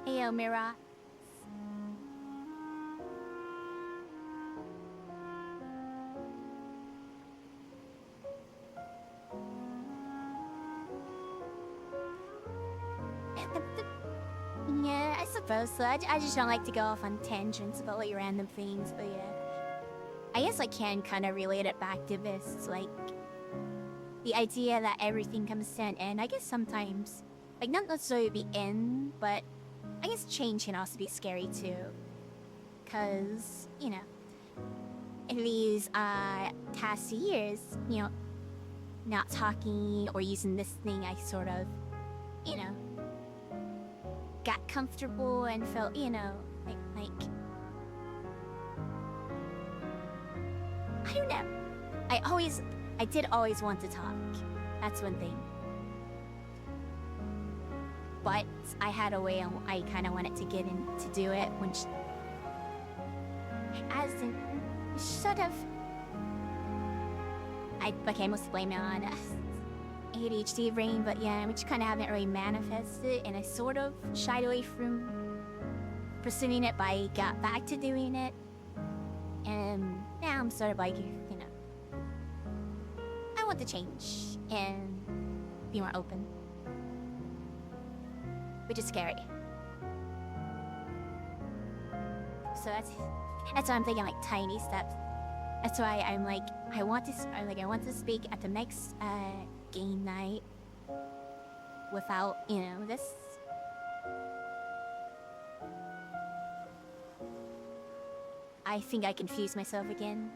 Heyo, Mira. Yeah, I suppose so. I just don't like to go off on tangents about like random things, but yeah. I guess I can kind of relate it back to this, like the idea that everything comes to an end. I guess sometimes, like not necessarily the end, but I guess change can also be scary too. Cause, you know, in these past years, you know, not talking or using this thing, I sort of, you know, got comfortable and felt, you know, like I don't know. I did always want to talk. That's one thing. But I had a way I kind of wanted to get in to do it, which, as in, sort of, I became mostly blame it on ADHD brain, but yeah, which kind of haven't really manifested, and I sort of shied away from pursuing it, but I got back to doing it, and now I'm sort of like, you know, I want to change and be more open, which is scary. So that's why I'm taking like tiny steps. That's why I'm like, I want to speak at the next game night without, you know, this. I think I confused myself again.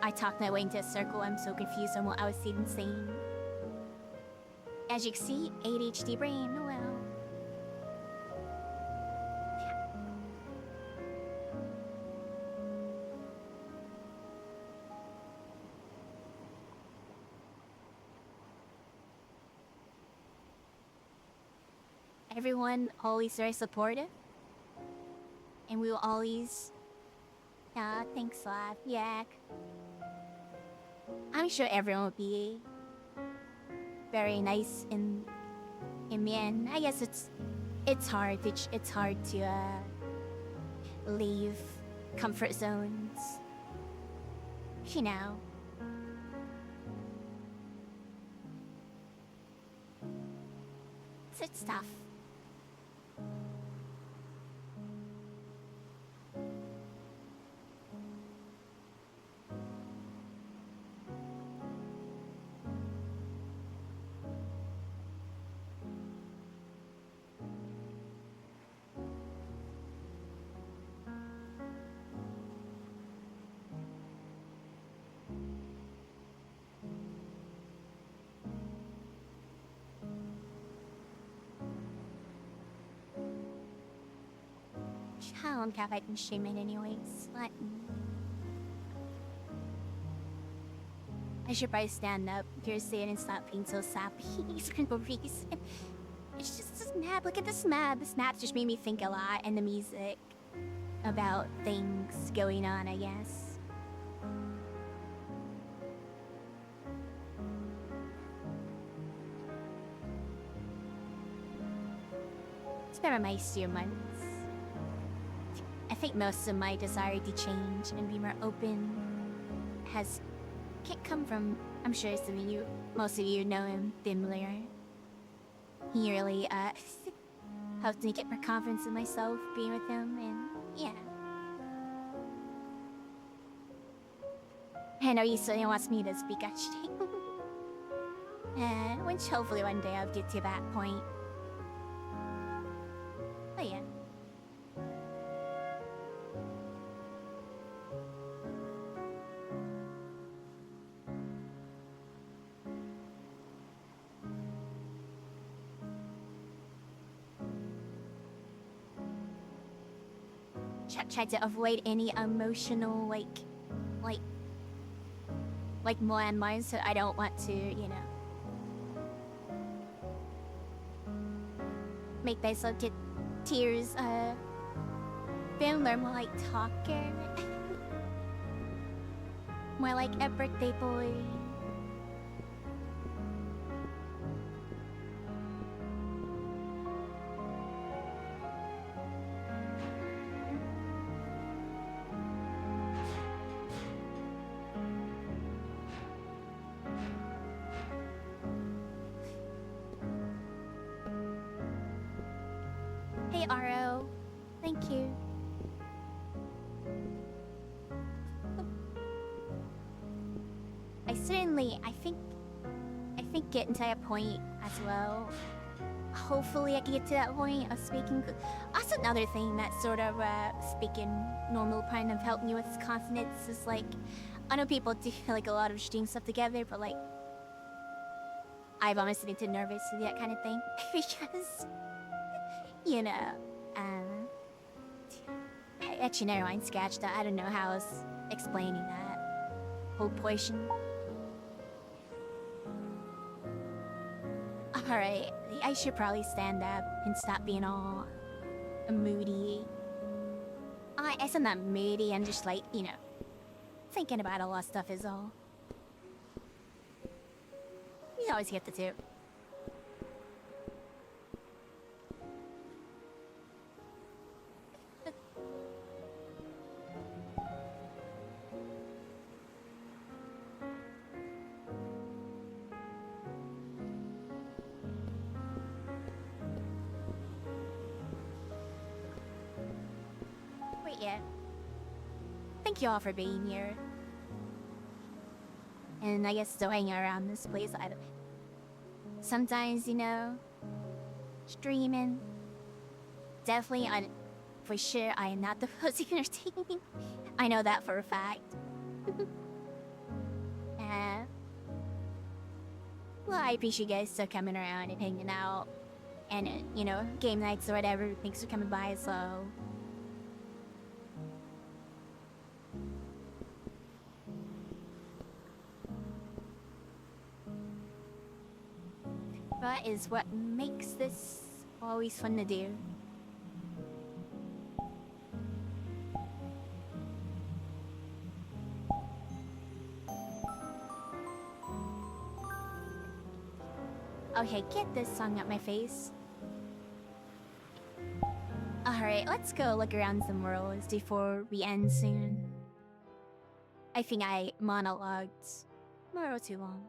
I talked my way into a circle. I'm so confused on what I was even saying. As you can see, ADHD brain, well. Everyone always very supportive. And we will always... thanks a lot, Yak. I'm sure everyone will be very nice in the end. I guess it's hard to leave comfort zones. You know. It's tough. How long have I been streaming anyways? What? I should probably stand up. Seriously, and stop being so sappy. It's just this map. Look at this map. This map just made me think a lot, and the music about things going on, I guess. It's been my few months. I think most of my desire to change and be more open can't come from, I'm sure most of you know him, Bimler. He really helped me get more confidence in myself being with him, and yeah. I know he still wants me to speak actually. Which hopefully one day I'll get to that point. But yeah. Try to avoid any emotional like landmines, so I don't want to, you know, make myself get tears. Being more like talker, more like a birthday boy. Hey Aro, thank you. I think getting to a point as well hopefully I can get to that point of speaking. That's another thing that sort of speaking normal kind of helped me with confidence is like, I know people do like a lot of stream stuff together, but like, I've honestly been too nervous to do that kind of thing because, you know, um, actually never mind, sketched. I don't know how I was explaining that whole portion. Alright, I should probably stand up and stop being all moody. I am not moody, I'm just like, you know, thinking about a lot of stuff is all. You always get the two. Wait, yeah. Thank you all for being here. And I guess still hanging around this place. I don't... Sometimes, you know, streaming. Definitely, for sure, I am not the most entertaining. I know that for a fact. Well, I appreciate you guys still coming around and hanging out. And, you know, game nights or whatever. Thanks for coming by, so... That is what makes this always fun to do. Okay, get this song out my face. Alright, let's go look around some worlds before we end soon. I think I monologued a little too long.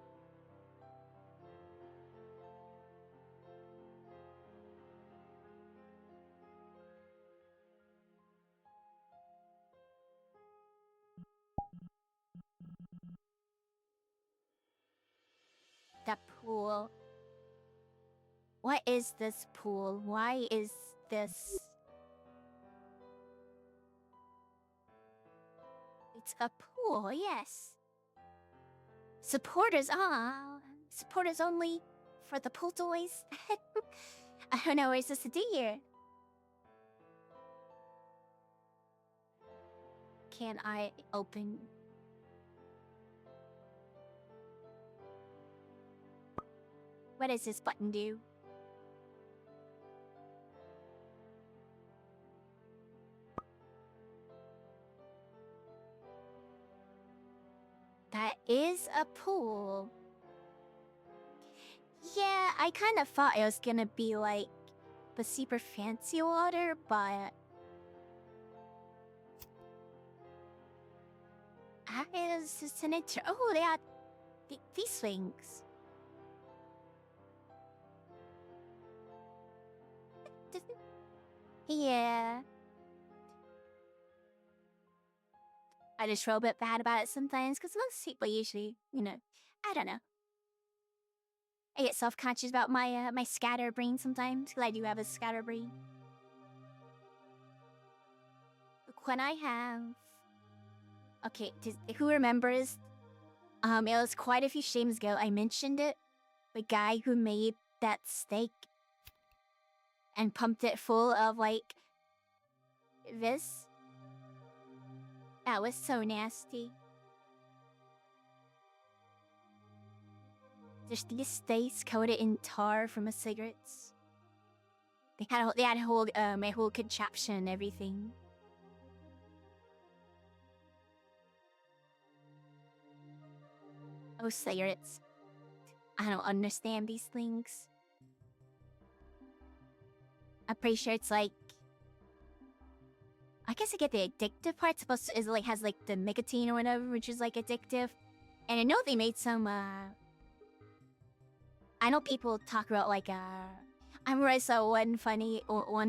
The pool. What is this pool? Why is this... It's a pool, yes. Supporters, supporters only for the pool toys. I don't know what it's supposed to do here. Can I open... What does this button do? That is a pool. Yeah, I kind of thought it was gonna be like the super fancy water, but... It's just an intro. Oh, they had these things. Yeah. I just feel a bit bad about it sometimes, because most people usually, you know, I don't know. I get self-conscious about my my scatterbrain sometimes, because I do have a scatterbrain. When I have... Okay, who remembers? It was quite a few streams ago, I mentioned it. The guy who made that steak and pumped it full of, like, this. That was so nasty. Just these steaks coated in tar from the cigarettes. They had a whole my whole contraption and everything. Oh, cigarettes. I don't understand these things. I'm pretty sure it's like... I guess I get the addictive part. Supposed to, is like has like the nicotine or whatever, which is like addictive. And I know they made some I know people talk about like I remember I saw one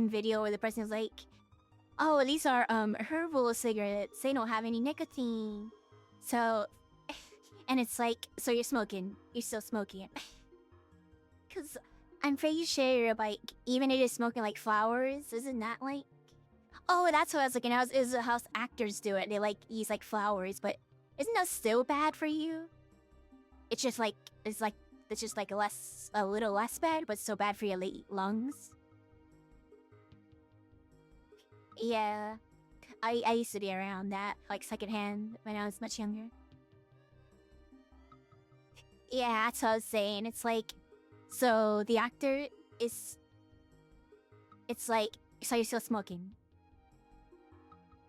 video where the person was like, "Oh, these are herbal cigarettes. They don't have any nicotine." So, and it's like, so you're smoking. You're still smoking it. Cause I'm pretty sure, like, even if it's smoking like flowers, isn't that like? Oh, that's what I was looking at. Is how actors do it. They like use like flowers, but isn't that still bad for you? It's just like it's just like a little less bad, but so bad for your lungs. Yeah, I used to be around that like secondhand when I was much younger. Yeah, that's what I was saying. It's like, so the actor is, it's like, so you're still smoking,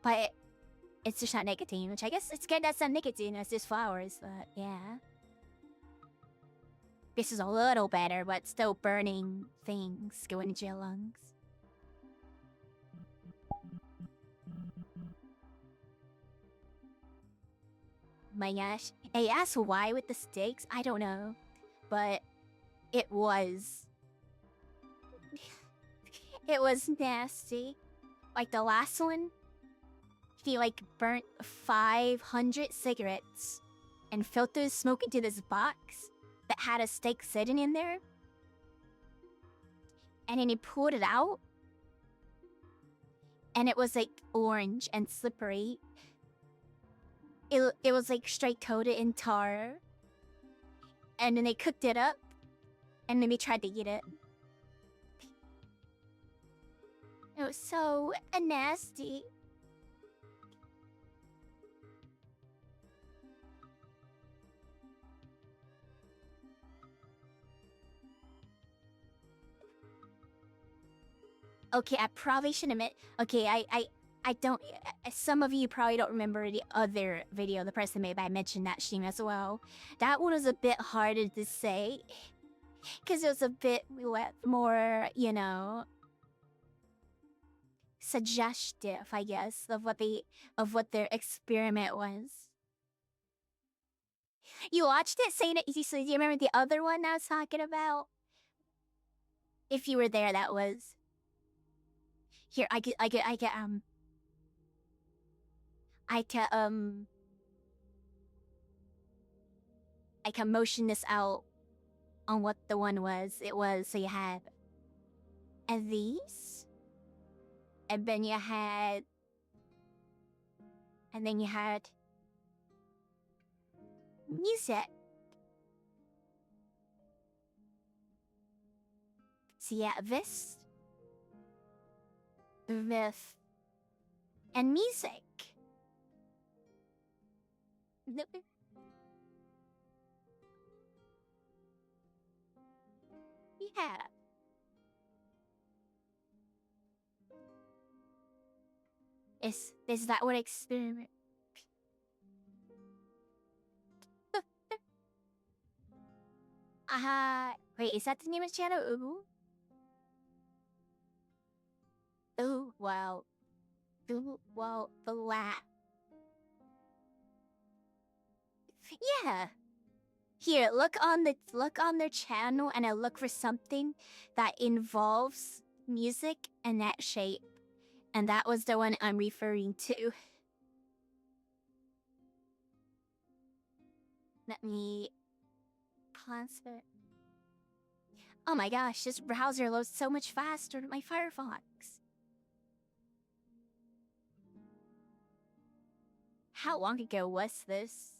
but it's just not nicotine, which I guess it's good. That's not nicotine. It's just flowers, but yeah. This is a little better, but still burning things going into your lungs. My gosh. Hey, ask why with the steaks? I don't know. But it was. It was nasty. Like the last one, he like burnt 500 cigarettes and filtered smoke into this box that had a steak sitting in there. And then he pulled it out. And it was like orange and slippery. It was like straight coated in tar. And then they cooked it up. And then we tried to eat it. It was so nasty. Okay, I probably should admit. Okay, I don't. Some of you probably don't remember the other video the person made, but I mentioned that stream as well. That one was a bit harder to say, because it was a bit more, you know, suggestive, I guess, of what their experiment was. You watched it, saying it. So do you remember the other one I was talking about? If you were there, that was. Here, I can motion this out on what the one was. It was, so you had these, and then you had, music. So yeah, this, and music. Yeah. Is that what experiment? Wait, is that the name of the channel? Ooh. Ooh, wow. Ooh, wow, the laugh. Yeah. Here, look on their channel and I look for something that involves music and that shape. And that was the one I'm referring to. Let me transfer. Oh my gosh, this browser loads so much faster than my Firefox. How long ago was this?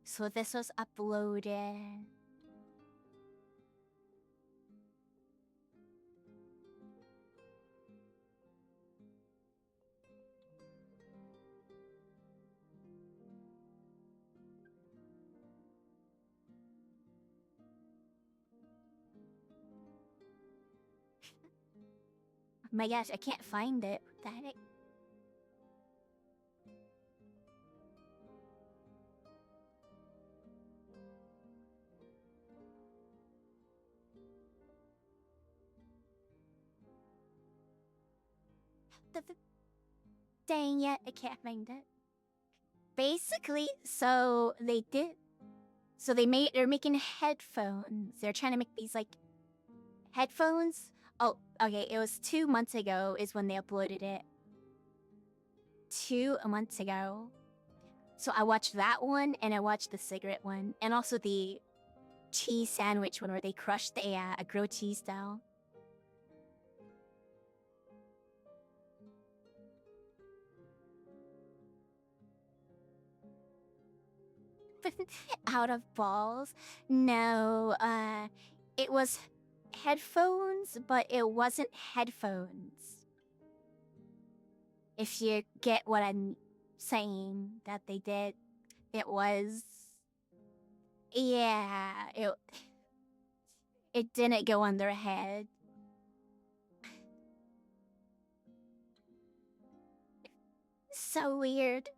So this was uploaded. My gosh, I can't find it. What the heck? Dang it, I can't find it. Basically, so they're making headphones. They're trying to make these like headphones. Oh, okay, it was 2 months ago is when they uploaded it. 2 months ago. So I watched that one and I watched the cigarette one and also the cheese sandwich one where they crushed a grilled cheese dough. Out of balls? No, it was headphones, but it wasn't headphones. If you get what I'm saying that they did, it was... Yeah, it didn't go on their head. So weird.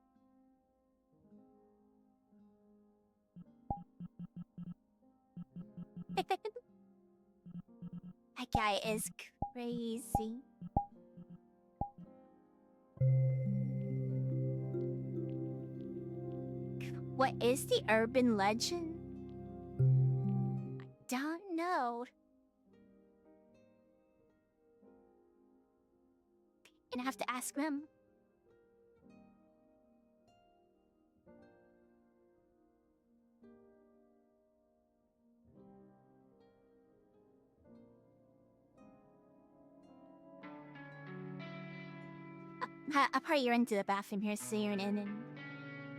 That guy is crazy. What is the urban legend? I don't know. Gonna have to ask them. I'll probably run to the bathroom here soon, and then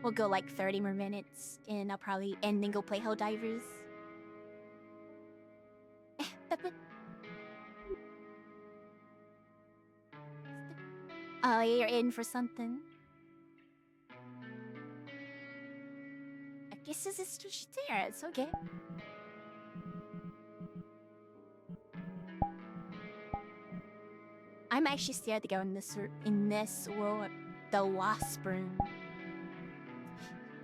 we'll go like 30 more minutes, and I'll probably end and go play Helldivers. Oh, you're in for something. I guess this is just there. It's okay. I'm actually scared to go in this world, the wasp room.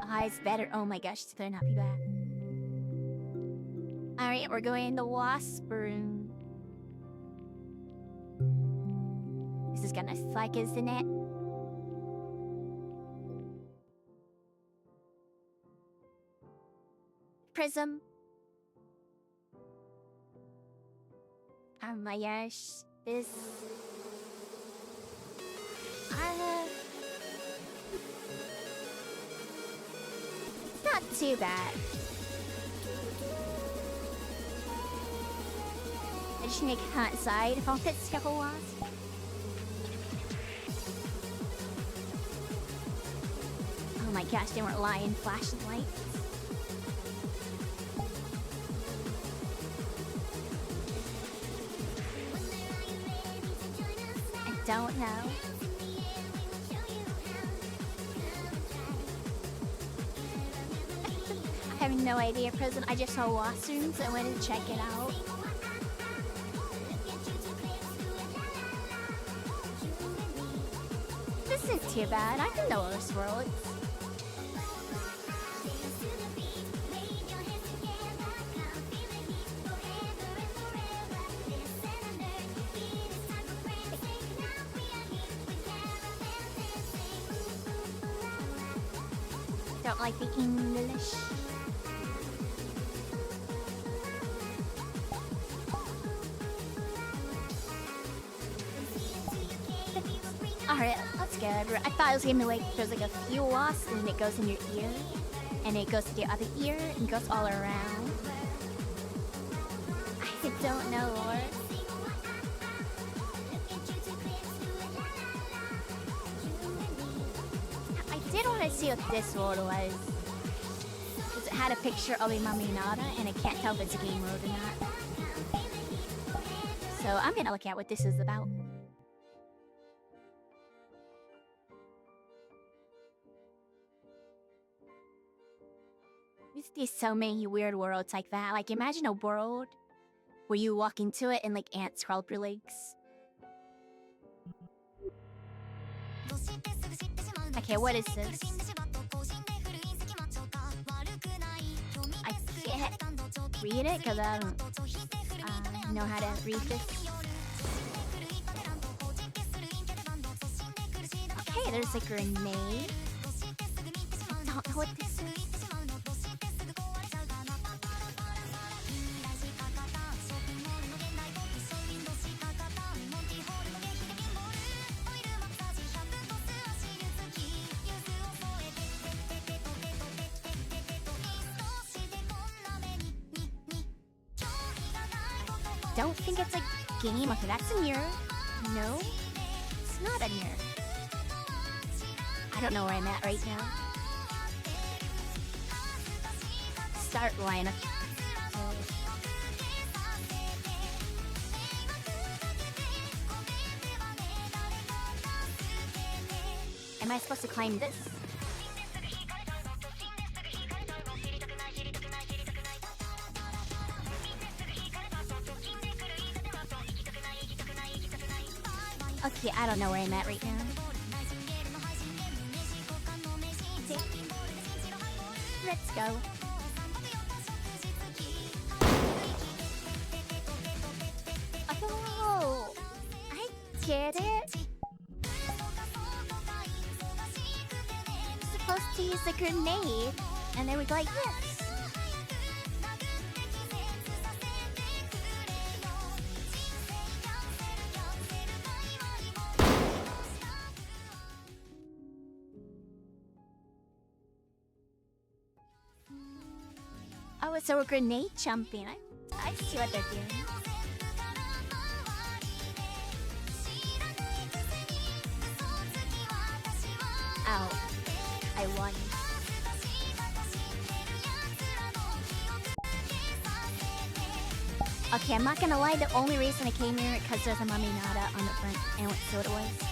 Ah, it's better. Oh my gosh, it's better not be bad. Alright, we're going in the wasp room. This is gonna suck, isn't it? Prism. Oh my gosh, this... Not too bad. I just need to come outside if I'll fit several wasps. Oh my gosh, they weren't lying, flashing lights. I don't know. I have no idea, Prison. I just saw washrooms and went to check it out. This isn't too bad. I can know this world. Don't like the English. Alright, let's go. I thought it was gonna be like there's like a few wasps and it goes in your ear, and it goes to the other ear and goes all around. I don't know, Lord. I did want to see what this world was. Because it had a picture of a Maminata, and I can't tell if it's a game mode or not. So I'm gonna look at what this is about. There's so many weird worlds like that. Like, imagine a world where you walk into it and like ants crawl up your legs. Okay, what is this? I can't read it because I don't know how to read this. Okay, there's a grenade. I don't know what this is. don't think it's a game. Okay, that's a mirror. No, it's not a mirror. I don't know where I'm at right now. Start line. Am I supposed to climb this? Okay, I don't know where I'm at right now. Let's go. Oh, I get it. Supposed to use a grenade, and then we go like this. Oh, it's a grenade jumping. I see what they're doing. Ow. I won. Okay, I'm not gonna lie, the only reason I came here is because there's a Mami Nada on the front, and so it was.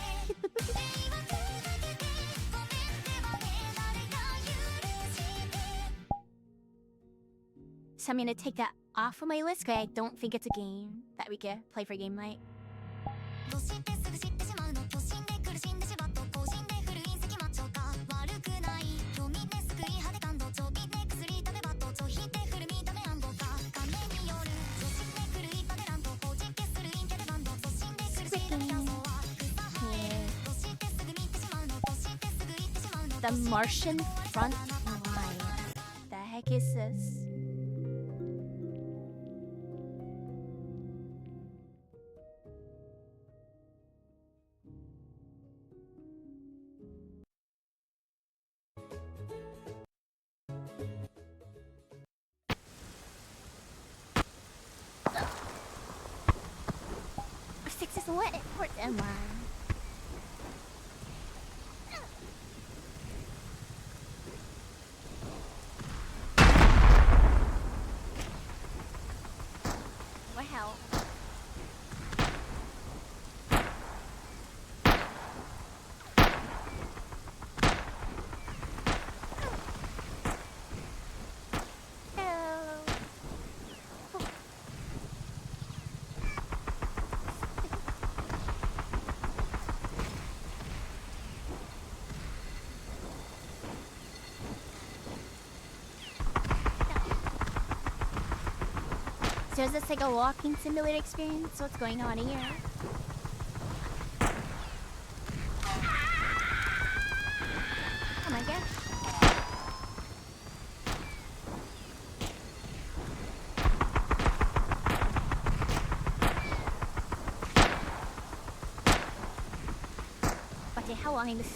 So I'm gonna take that off of my list because I don't think it's a game that we can play for game night. The Martian front line. The heck is this? Six is what? What am I? Wow. So is this like a walking simulator experience? What's going on here? Oh my gosh. But how long is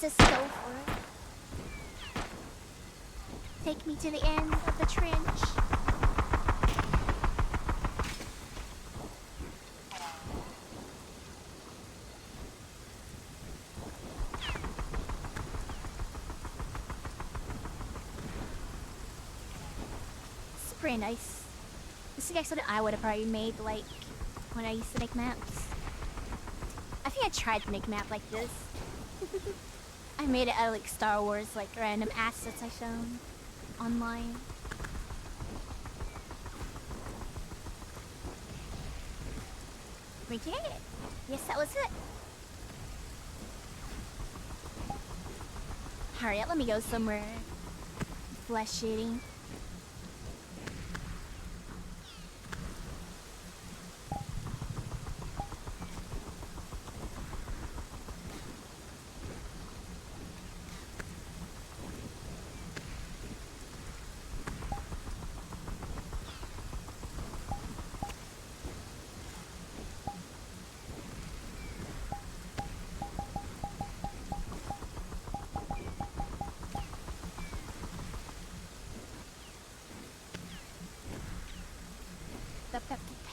this go for? Take me to the end of the trench. Pretty nice. This is actually what I would have probably made like when I used to make maps. I think I tried to make a map like this. I made it out of like Star Wars, like random assets I shown online. We did it. Yes, that was it. Hurry up, let me go somewhere flesh eating.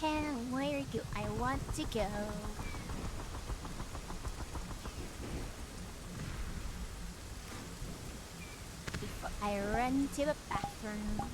Japan, where do I want to go? Before I run to the bathroom.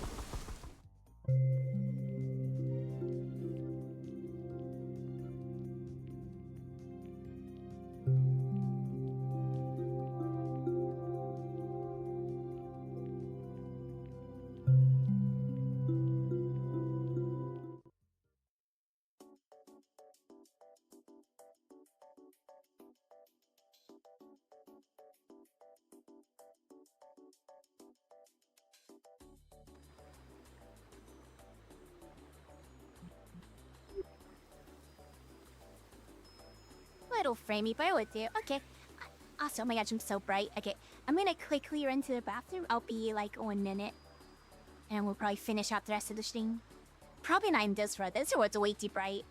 Little framey, but I would do. Okay. Also, oh my gosh, I'm so bright. Okay, I'm gonna quickly run to the bathroom. I'll be like 1 minute. And we'll probably finish up the rest of the stream. Probably not in this row. This road's way too bright.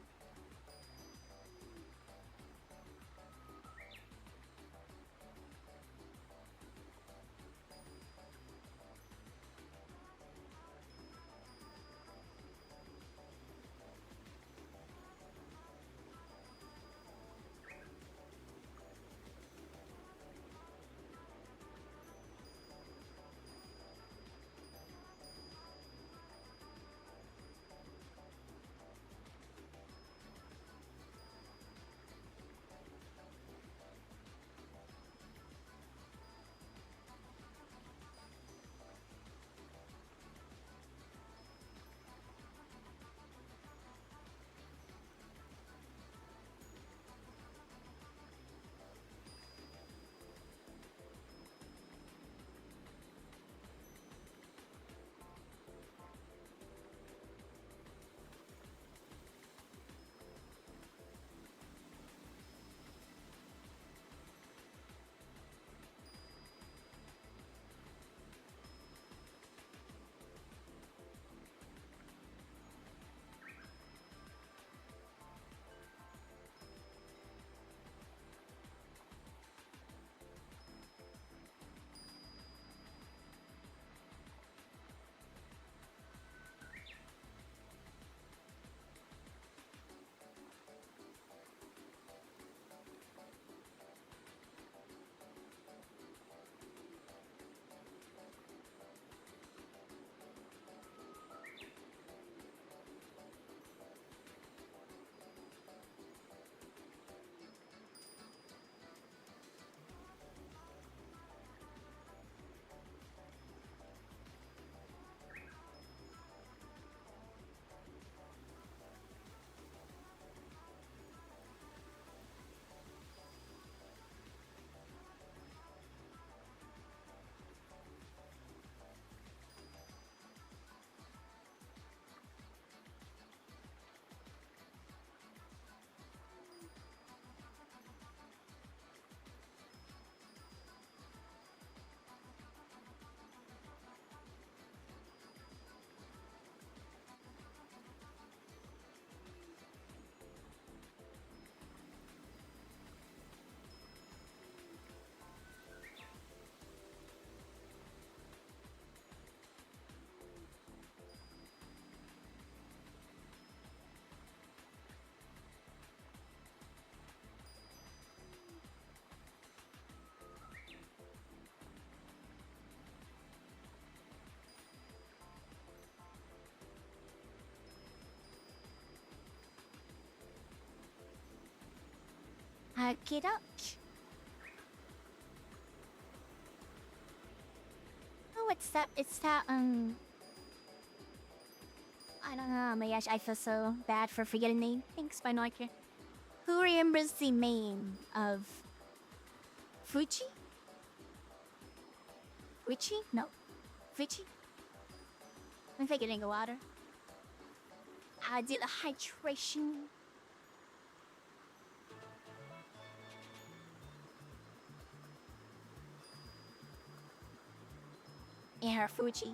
Okie doke. Oh, what's that? It's that, I don't know. Oh my gosh, I feel so bad for forgetting the name. Thanks, Binocular. Who remembers the name of Fuji? Fuji? No. Fuji? I'm forgetting the water. I did the hydration. Yeah, Fuji.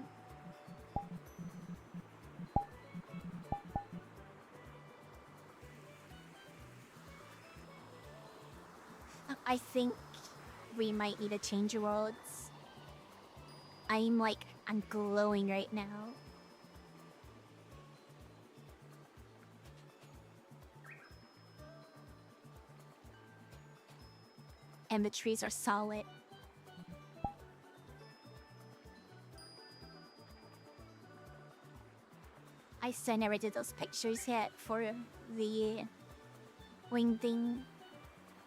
I think we might need to change worlds. I'm glowing right now. And the trees are solid. I still never did those pictures yet for the Wingding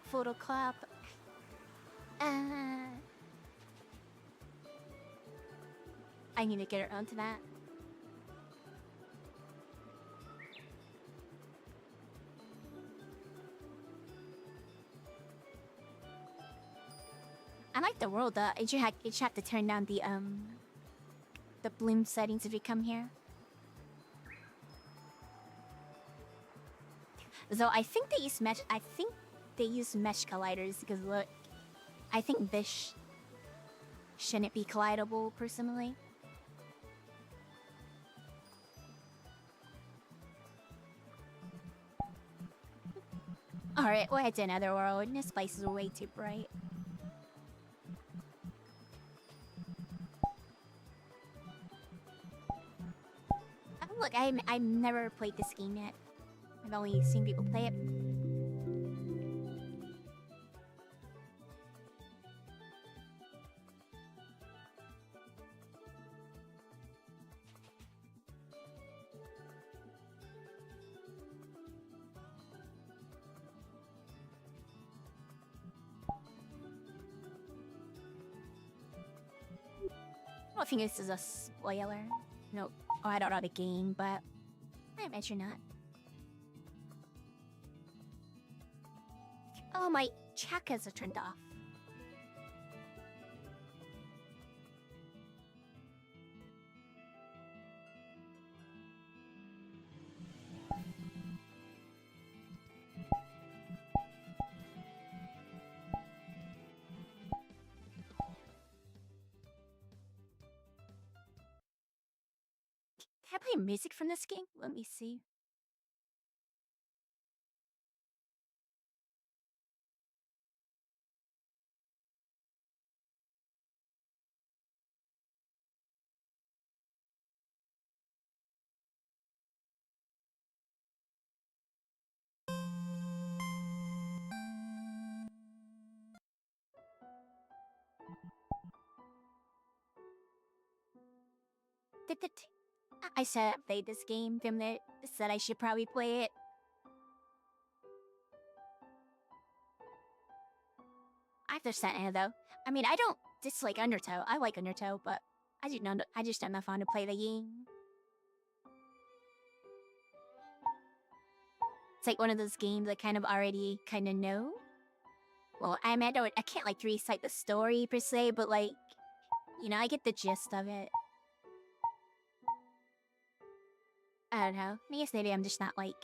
photo club. I need to get around to that. I like the world. You have to turn down the bloom settings if you come here. Though I think they use mesh. I think they use mesh colliders because look, I think this shouldn't be collidable personally. Alright, we'll head to another world. This place is way too bright. Look, I've never played this game yet. I've only seen people play it. I don't think this is a spoiler. No, oh, I don't know the game, but I imagine not. Oh, my chakras are turned off. Can I play music from this game? Let me see. I said I played this game. From there, said I should probably play it. I have to send it though. I mean, I don't dislike Undertow. I like Undertow, but I just don't know fond to play the game. It's like one of those games I kind of already kind of know. Well, I mean, I can't like recite the story per se, but like, you know, I get the gist of it. I don't know. I guess maybe I'm just not like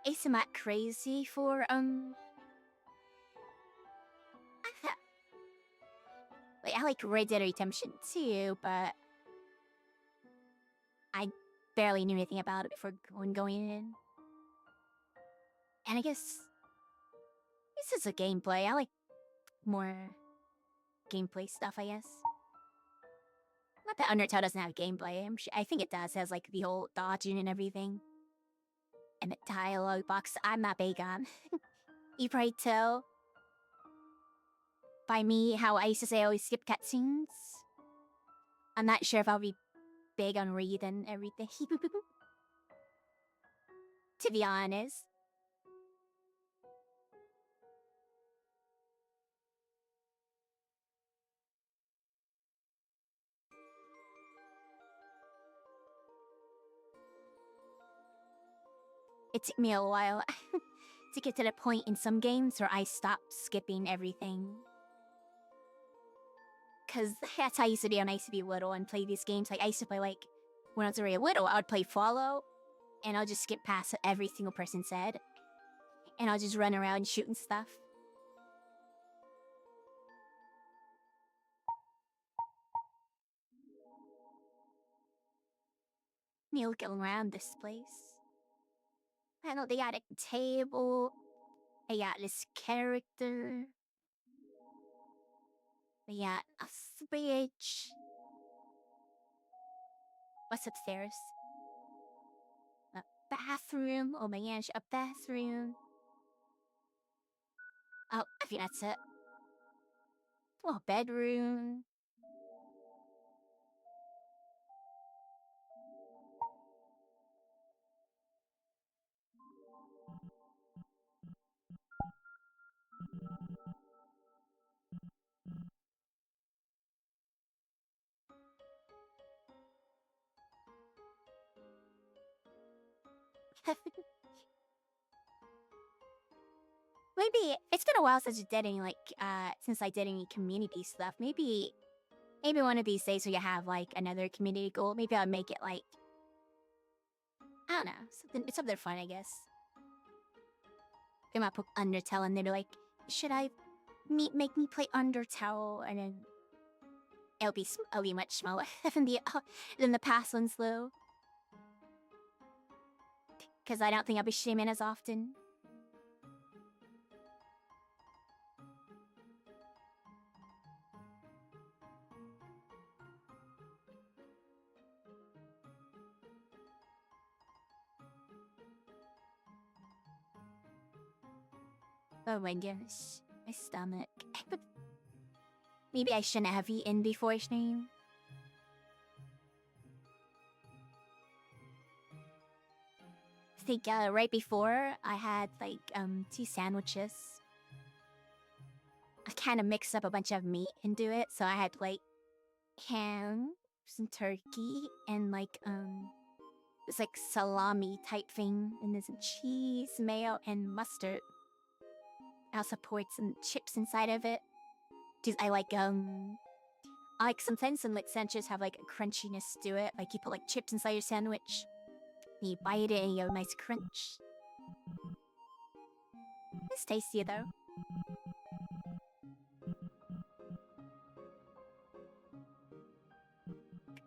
I'm not crazy for I like Red Dead Redemption too, but I barely knew anything about it before going in. And I guess this is a gameplay. I like more gameplay stuff, I guess. Not that Undertale doesn't have gameplay. I think it does. It has like the whole dodging and everything. And the dialogue box, I'm not big on. You probably tell by me how I used to say I always skip cutscenes. I'm not sure if I'll be big on reading everything. To be honest. It took me a while to get to the point in some games where I stopped skipping everything. Because that's how I used to do when I used to be little and play these games. Like, I used to play, like, when I was very little, I would play Follow, and I'll just skip past what every single person said. And I'll just run around shooting stuff. Me looking around this place. I know they got a table. They got this character. They got a fridge. What's upstairs? A bathroom. Oh my gosh, a bathroom. Oh, I think that's it. Little bedroom. Maybe it's been a while since I did any community stuff. Maybe one of these days we can have like another community goal. Maybe I'll make it like, I don't know, something fun, I guess. They might put Undertale and they'll be like, should I make me play Undertale? And then it'll be much smaller than the past ones though. Because I don't think I'll be streaming as often. Oh my gosh, my stomach. Maybe I shouldn't have eaten before stream. I think right before I had like 2 sandwiches. I kind of mixed up a bunch of meat into it, so I had like ham, some turkey, and like this like salami type thing, and there's some cheese, mayo, and mustard. I also poured some chips inside of it. Cause I like sometimes some like sandwiches have like a crunchiness to it. Like you put like chips inside your sandwich, and you bite it, and you have a nice crunch. It's tasty though.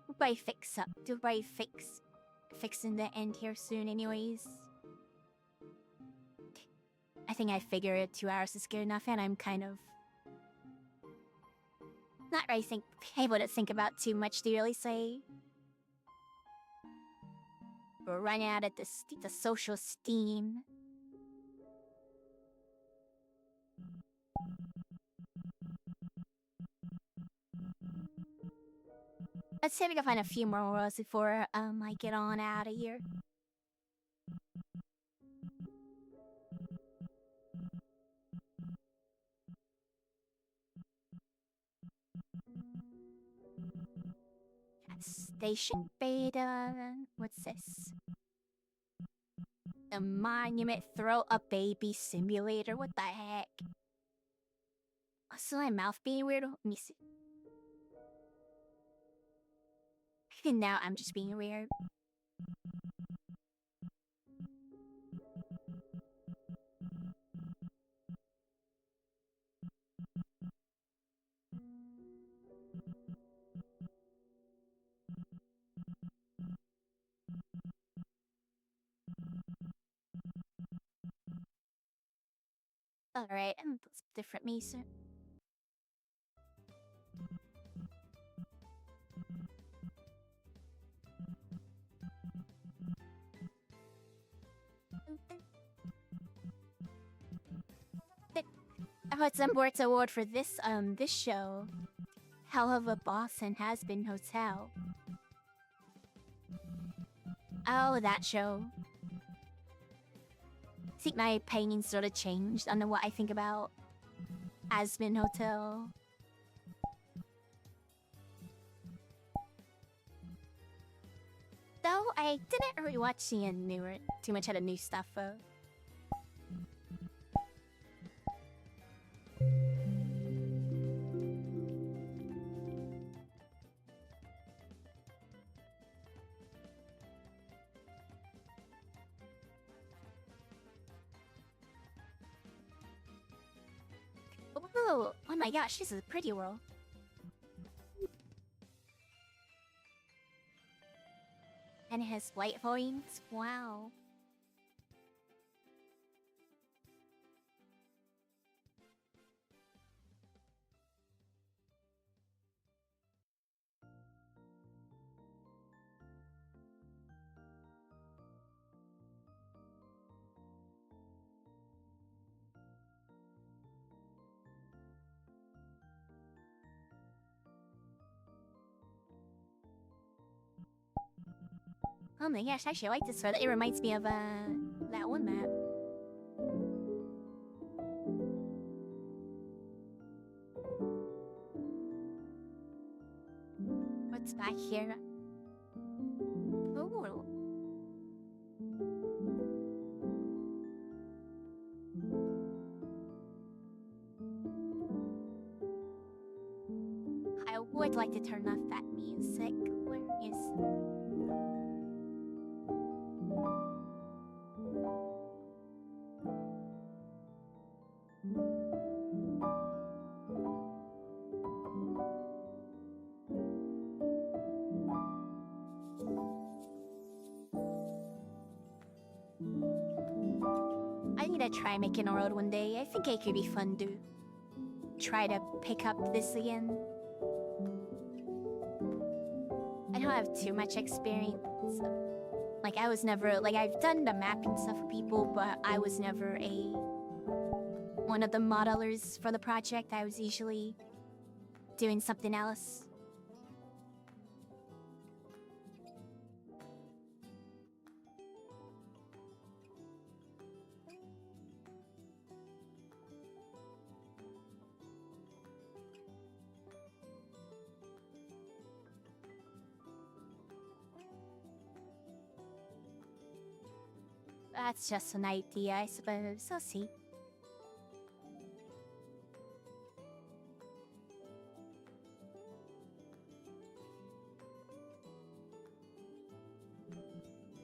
We'll probably fix in the end here soon anyways. I think I figured 2 hours is good enough, and I'm kind of not really able to think about too much to really say. We're running out of the social steam. Let's see if we can find a few more worlds before I get on out of here. Station Beta. What's this? The Monument Throw a Baby Simulator. What the heck? Also, my mouth being weird. Let me see. And now I'm just being weird. Alright, that's different me, sir. What's Sports Award for this show? Hell of a Boss and Has Been Hotel. Oh, that show. I think my opinion sort of changed on what I think about Aspen Hotel. Though I didn't really watch too much of the new stuff though. Oh my gosh, this is a pretty world. And it has white points. Wow. Oh my gosh, actually I like this one. It reminds me of that one map. What's back here? Oh. I would like to turn off that music. Where is... I need to try making a road one day. I think it could be fun to try to pick up this again. I don't have too much experience. Like, I was never... Like, I've done the mapping stuff for people, but I was never one of the modelers for the project. I was usually doing something else. That's just an idea, I suppose. I'll see.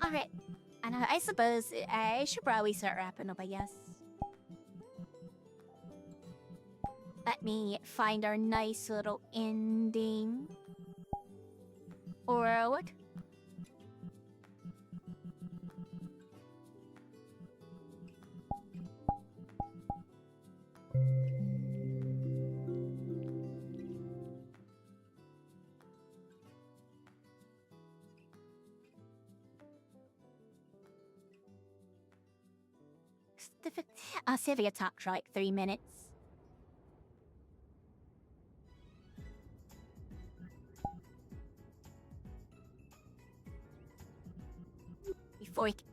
Alright. And I suppose I should probably start wrapping up, I guess. Let me find our nice little ending. Or what? I'll see if I can talk for like 3 minutes.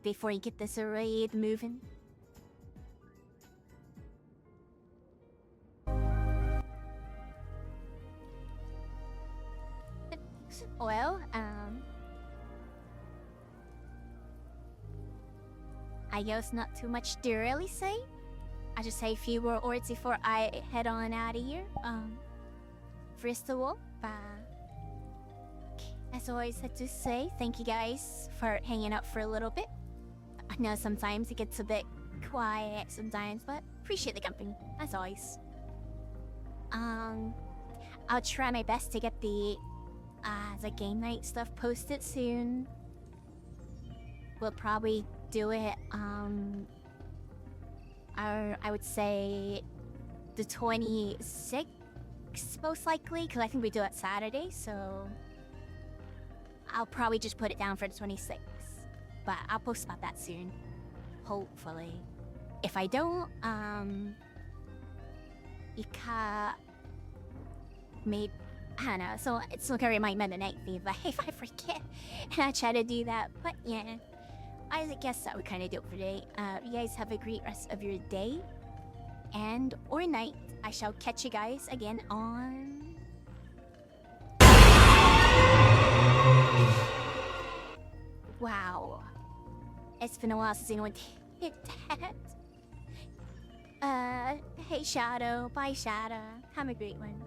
Before you get this raid moving. Well, I guess not too much to really say. I'll just say a few more words before I head on out of here. First of all, as always, I had to say thank you guys for hanging out for a little bit. I know sometimes it gets a bit quiet sometimes, but appreciate the company, as always. I'll try my best to get the game night stuff posted soon. We'll probably do it, I would say the 26th, most likely, because I think we do it Saturday, so I'll probably just put it down for the 26th. But I'll post about that soon, hopefully. If I don't, you can't... Maybe... I don't know, so it's not gonna remind me of the night fever if I forget. And I try to do that, but yeah. I guess that would kind of do it for today. You guys have a great rest of your day and or night. I shall catch you guys again on... Wow. It's been a while since anyone did that. Hey Shadow. Bye Shadow. Have a great one.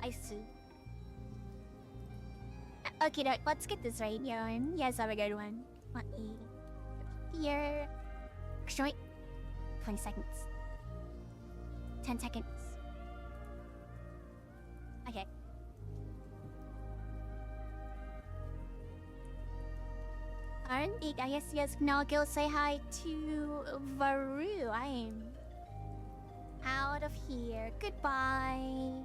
I see. Okay, let's get this right, going. Yes, have a good one. Let me... Here... Short... 20 seconds. 10 seconds. Okay. Alright, I guess yes, now go say hi to Varu. I am out of here. Goodbye.